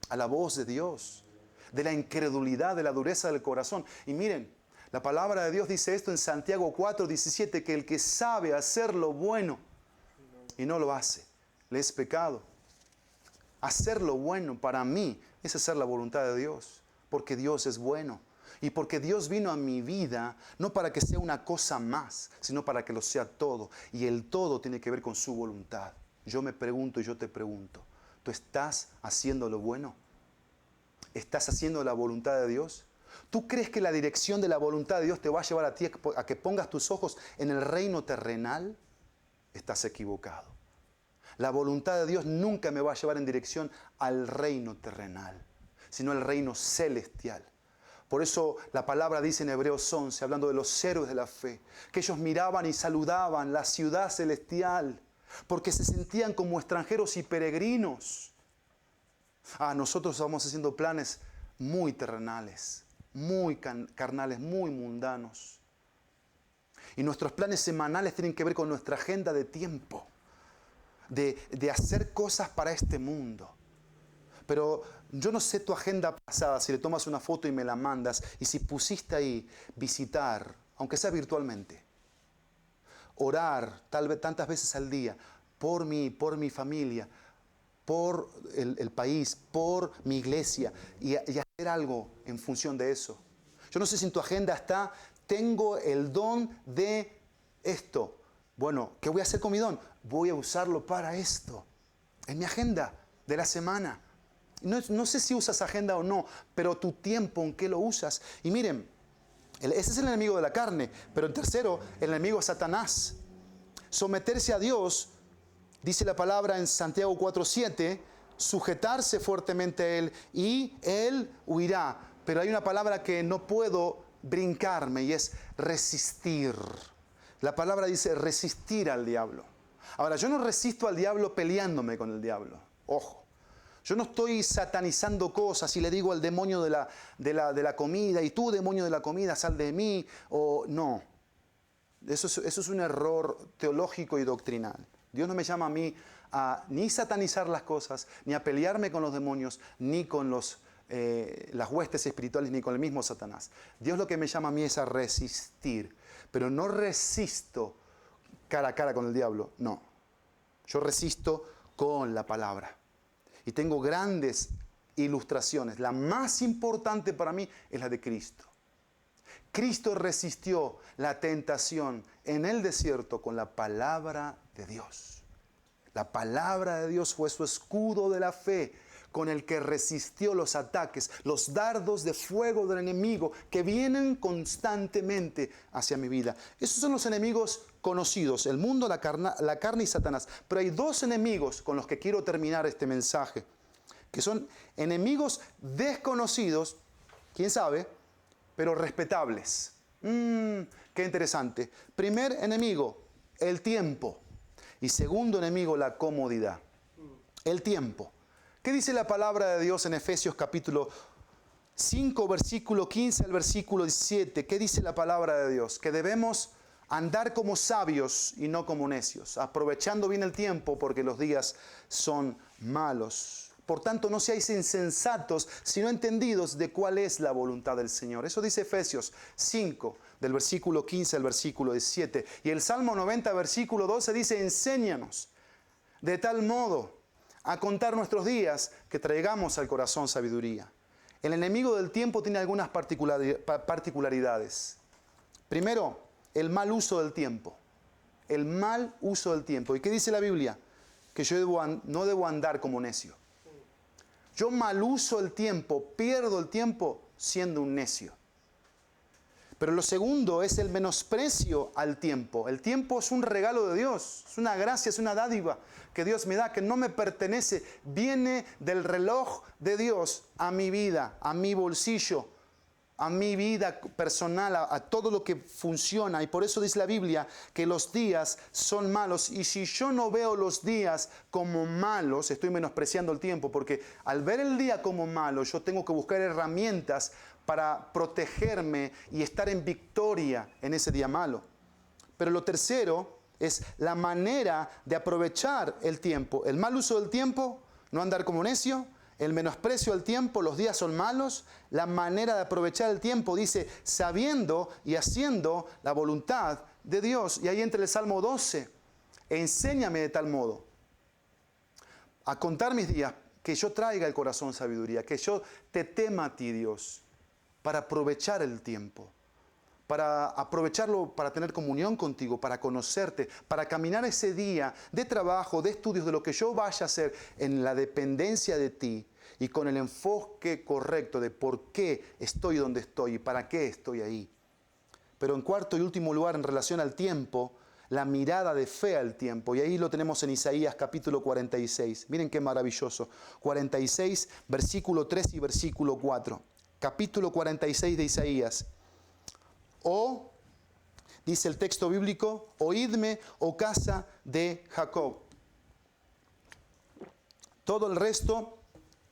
a la voz de Dios, de la incredulidad, de la dureza del corazón. Y miren, la palabra de Dios dice esto en Santiago 4:17, que el que sabe hacer lo bueno y no lo hace, le es pecado. Hacer lo bueno para mí es hacer la voluntad de Dios, porque Dios es bueno. Y porque Dios vino a mi vida, no para que sea una cosa más, sino para que lo sea todo. Y el todo tiene que ver con su voluntad. Yo me pregunto y yo te pregunto, ¿tú estás haciendo lo bueno? ¿Estás haciendo la voluntad de Dios? ¿Tú crees que la dirección de la voluntad de Dios te va a llevar a ti a que pongas tus ojos en el reino terrenal? Estás equivocado. La voluntad de Dios nunca me va a llevar en dirección al reino terrenal, sino al reino celestial. Por eso la palabra dice en Hebreos 11, hablando de los héroes de la fe, que ellos miraban y saludaban la ciudad celestial, porque se sentían como extranjeros y peregrinos. Nosotros estamos haciendo planes muy terrenales, muy carnales, muy mundanos. Y nuestros planes semanales tienen que ver con nuestra agenda de tiempo, de hacer cosas para este mundo. Pero yo no sé tu agenda pasada, si le tomas una foto y me la mandas, y si pusiste ahí visitar, aunque sea virtualmente, orar tal vez tantas veces al día, por mí, por mi familia, por el país, por mi iglesia, y hacer algo en función de eso. Yo no sé si en tu agenda está, tengo el don de esto. Bueno, ¿qué voy a hacer con mi don? Voy a usarlo para esto. En mi agenda de la semana. No sé si usas agenda o no, pero tu tiempo, ¿en qué lo usas? Y miren, ese es el enemigo de la carne, pero el tercero, el enemigo es Satanás. Someterse a Dios, dice la palabra en Santiago 4:7, sujetarse fuertemente a Él y Él huirá. Pero hay una palabra que no puedo brincarme y es resistir. La palabra dice resistir al diablo. Ahora, yo no resisto al diablo peleándome con el diablo. Ojo. Yo no estoy satanizando cosas y le digo al demonio de la comida, y tú, demonio de la comida, sal de mí. O no. Eso es un error teológico y doctrinal. Dios no me llama a mí a ni satanizar las cosas, ni a pelearme con los demonios, ni con las huestes espirituales, ni con el mismo Satanás. Dios lo que me llama a mí es a resistir. Pero no resisto cara a cara con el diablo, no. Yo resisto con la palabra. Y tengo grandes ilustraciones. La más importante para mí es la de Cristo. Cristo resistió la tentación en el desierto con la palabra de Dios. La palabra de Dios fue su escudo de la fe con el que resistió los ataques, los dardos de fuego del enemigo que vienen constantemente hacia mi vida. Esos son los enemigos conocidos, el mundo, la carne y Satanás. Pero hay dos enemigos con los que quiero terminar este mensaje, que son enemigos desconocidos, quién sabe, pero respetables. Qué interesante. Primer enemigo, el tiempo. Y segundo enemigo, la comodidad. El tiempo. ¿Qué dice la palabra de Dios en Efesios capítulo 5, versículo 15 al versículo 17? ¿Qué dice la palabra de Dios? Que debemos andar como sabios y no como necios, aprovechando bien el tiempo porque los días son malos. Por tanto, no seáis insensatos, sino entendidos de cuál es la voluntad del Señor. Eso dice Efesios 5, del versículo 15 al versículo 17. Y el Salmo 90, versículo 12 dice, enséñanos de tal modo a contar nuestros días que traigamos al corazón sabiduría. El enemigo del tiempo tiene algunas particularidades. Primero, el mal uso del tiempo. El mal uso del tiempo. ¿Y qué dice la Biblia? Que yo no debo andar como necio. Yo mal uso el tiempo, pierdo el tiempo siendo un necio. Pero lo segundo es el menosprecio al tiempo. El tiempo es un regalo de Dios, es una gracia, es una dádiva que Dios me da, que no me pertenece. Viene del reloj de Dios a mi vida, a mi bolsillo, a mi vida personal, a todo lo que funciona. Y por eso dice la Biblia que los días son malos. Y si yo no veo los días como malos, estoy menospreciando el tiempo, porque al ver el día como malo, yo tengo que buscar herramientas para protegerme y estar en victoria en ese día malo. Pero lo tercero es la manera de aprovechar el tiempo. El mal uso del tiempo, no andar como necio. El menosprecio al tiempo, los días son malos. La manera de aprovechar el tiempo dice sabiendo y haciendo la voluntad de Dios. Y ahí entra el Salmo 12. Enséñame de tal modo a contar mis días, que yo traiga al corazón sabiduría, que yo te tema a ti, Dios, para aprovechar el tiempo, para aprovecharlo, para tener comunión contigo, para conocerte, para caminar ese día de trabajo, de estudios, de lo que yo vaya a hacer en la dependencia de ti y con el enfoque correcto de por qué estoy donde estoy y para qué estoy ahí. Pero en cuarto y último lugar, en relación al tiempo, la mirada de fe al tiempo. Y ahí lo tenemos en Isaías capítulo 46. Miren qué maravilloso. 46, versículo 3 y versículo 4. Capítulo 46 de Isaías. Dice el texto bíblico, oídme, oh casa de Jacob. Todo el resto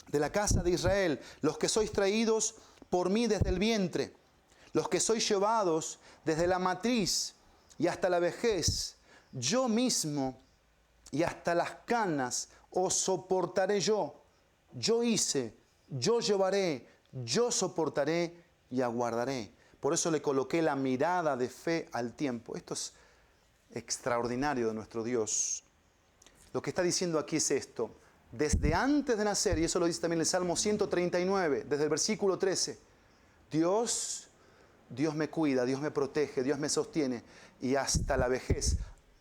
de la casa de Israel, los que sois traídos por mí desde el vientre, los que sois llevados desde la matriz y hasta la vejez, yo mismo y hasta las canas os soportaré yo. Yo hice, yo llevaré, yo soportaré y aguardaré. Por eso le coloqué la mirada de fe al tiempo. Esto es extraordinario de nuestro Dios. Lo que está diciendo aquí es esto. Desde antes de nacer, y eso lo dice también el Salmo 139, desde el versículo 13, Dios me cuida, Dios me protege, Dios me sostiene. Y hasta la vejez,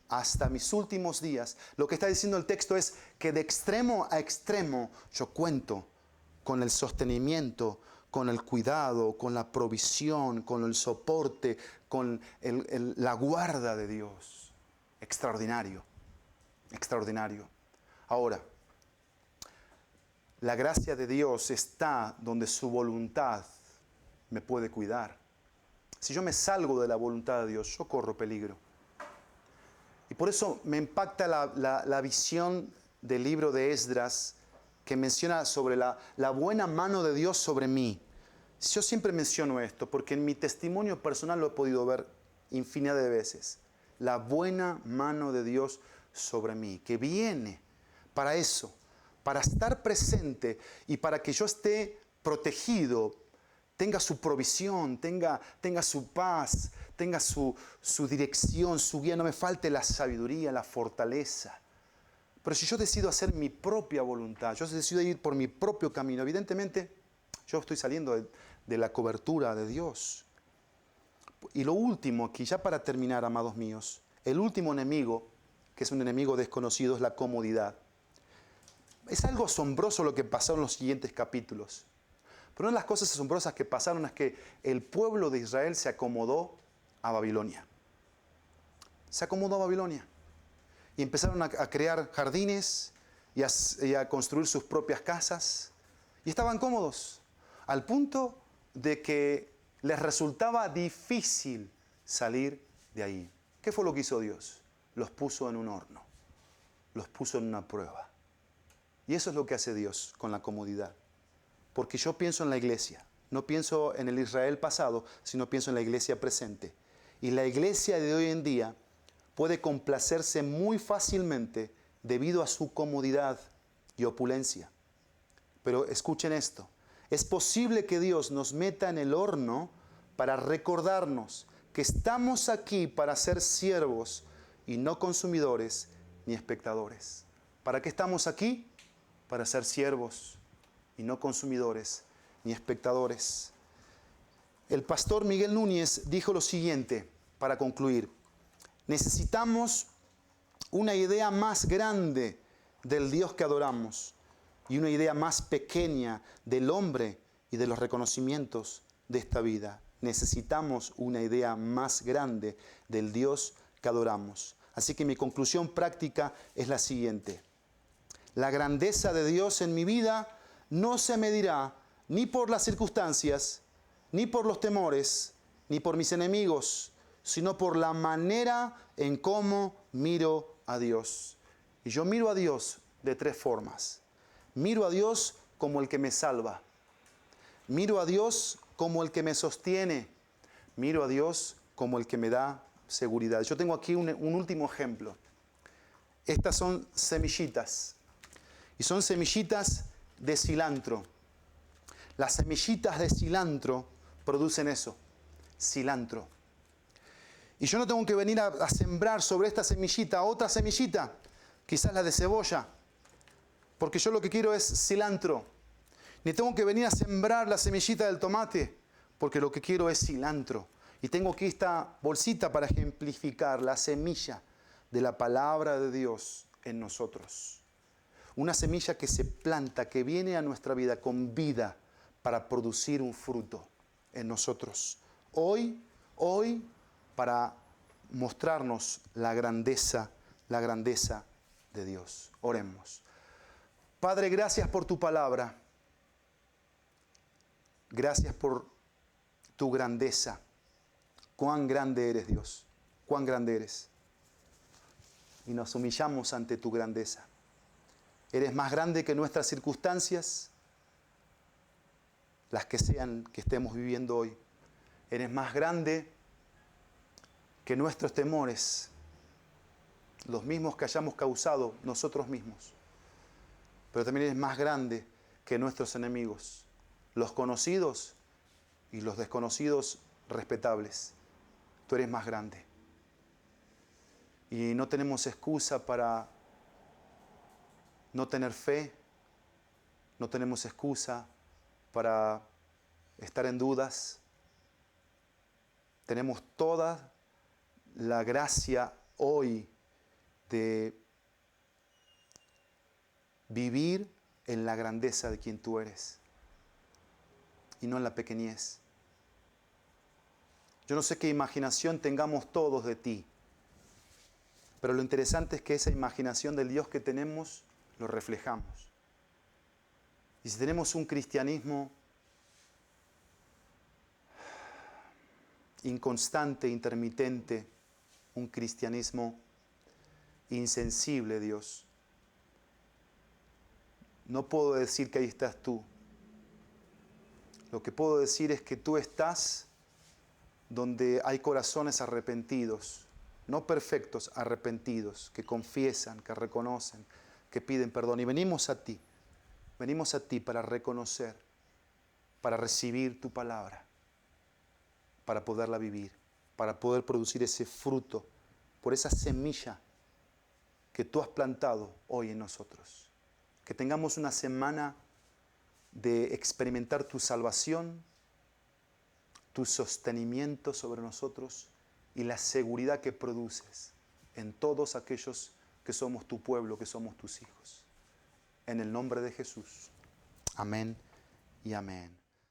hasta mis últimos días, lo que está diciendo el texto es que de extremo a extremo yo cuento con el sostenimiento, con el cuidado, con la provisión, con el soporte, con la guarda de Dios. Extraordinario, extraordinario. Ahora, la gracia de Dios está donde su voluntad me puede cuidar. Si yo me salgo de la voluntad de Dios, yo corro peligro. Y por eso me impacta la visión del libro de Esdras, que menciona sobre la buena mano de Dios sobre mí. Yo siempre menciono esto porque en mi testimonio personal lo he podido ver infinidad de veces. La buena mano de Dios sobre mí, que viene para eso, para estar presente y para que yo esté protegido, tenga su provisión, tenga su paz, tenga su dirección, su guía, no me falte la sabiduría, la fortaleza. Pero si yo decido hacer mi propia voluntad, yo decido ir por mi propio camino, evidentemente yo estoy saliendo de la cobertura de Dios. Y lo último, aquí ya para terminar, amados míos, el último enemigo, que es un enemigo desconocido, es la comodidad. Es algo asombroso lo que pasó en los siguientes capítulos. Pero una de las cosas asombrosas que pasaron es que el pueblo de Israel se acomodó a Babilonia. Se acomodó a Babilonia. Y empezaron a crear jardines y a construir sus propias casas. Y estaban cómodos, al punto de que les resultaba difícil salir de ahí. ¿Qué fue lo que hizo Dios? Los puso en un horno, los puso en una prueba. Y eso es lo que hace Dios con la comodidad. Porque yo pienso en la iglesia, no pienso en el Israel pasado, sino pienso en la iglesia presente. Y la iglesia de hoy en día puede complacerse muy fácilmente debido a su comodidad y opulencia. Pero escuchen esto, es posible que Dios nos meta en el horno para recordarnos que estamos aquí para ser siervos y no consumidores ni espectadores. ¿Para qué estamos aquí? Para ser siervos y no consumidores ni espectadores. El pastor Miguel Núñez dijo lo siguiente para concluir: necesitamos una idea más grande del Dios que adoramos y una idea más pequeña del hombre y de los reconocimientos de esta vida. Necesitamos una idea más grande del Dios que adoramos. Así que mi conclusión práctica es la siguiente: la grandeza de Dios en mi vida no se medirá ni por las circunstancias, ni por los temores, ni por mis enemigos, sino por la manera en cómo miro a Dios. Y yo miro a Dios de tres formas. Miro a Dios como el que me salva. Miro a Dios como el que me sostiene. Miro a Dios como el que me da seguridad. Yo tengo aquí un último ejemplo. Estas son semillitas. Y son semillitas de cilantro. Las semillitas de cilantro producen eso, cilantro. Y yo no tengo que venir a sembrar sobre esta semillita otra semillita, quizás la de cebolla, porque yo lo que quiero es cilantro. Ni tengo que venir a sembrar la semillita del tomate, porque lo que quiero es cilantro. Y tengo aquí esta bolsita para ejemplificar la semilla de la palabra de Dios en nosotros. Una semilla que se planta, que viene a nuestra vida con vida para producir un fruto en nosotros. Hoy, para mostrarnos la grandeza de Dios. Oremos. Padre, gracias por tu palabra. Gracias por tu grandeza. Cuán grande eres, Dios. Cuán grande eres. Y nos humillamos ante tu grandeza. Eres más grande que nuestras circunstancias, las que sean que estemos viviendo hoy. Eres más grande que nuestros temores, los mismos que hayamos causado nosotros mismos. Pero también eres más grande que nuestros enemigos, los conocidos y los desconocidos respetables. Tú eres más grande. Y no tenemos excusa para no tener fe, no tenemos excusa para estar en dudas. Tenemos toda la gracia hoy de vivir en la grandeza de quien tú eres y no en la pequeñez. Yo no sé qué imaginación tengamos todos de ti, pero lo interesante es que esa imaginación del Dios que tenemos lo reflejamos. Y si tenemos un cristianismo inconstante, intermitente, un cristianismo insensible, Dios, no puedo decir que ahí estás tú. Lo que puedo decir es que tú estás donde hay corazones arrepentidos, no perfectos, arrepentidos, que confiesan, que reconocen, que piden perdón. Y venimos a ti para reconocer, para recibir tu palabra, para poderla vivir, para poder producir ese fruto, por esa semilla que tú has plantado hoy en nosotros. Que tengamos una semana de experimentar tu salvación, tu sostenimiento sobre nosotros y la seguridad que produces en todos aquellos que somos tu pueblo, que somos tus hijos. En el nombre de Jesús. Amén y amén.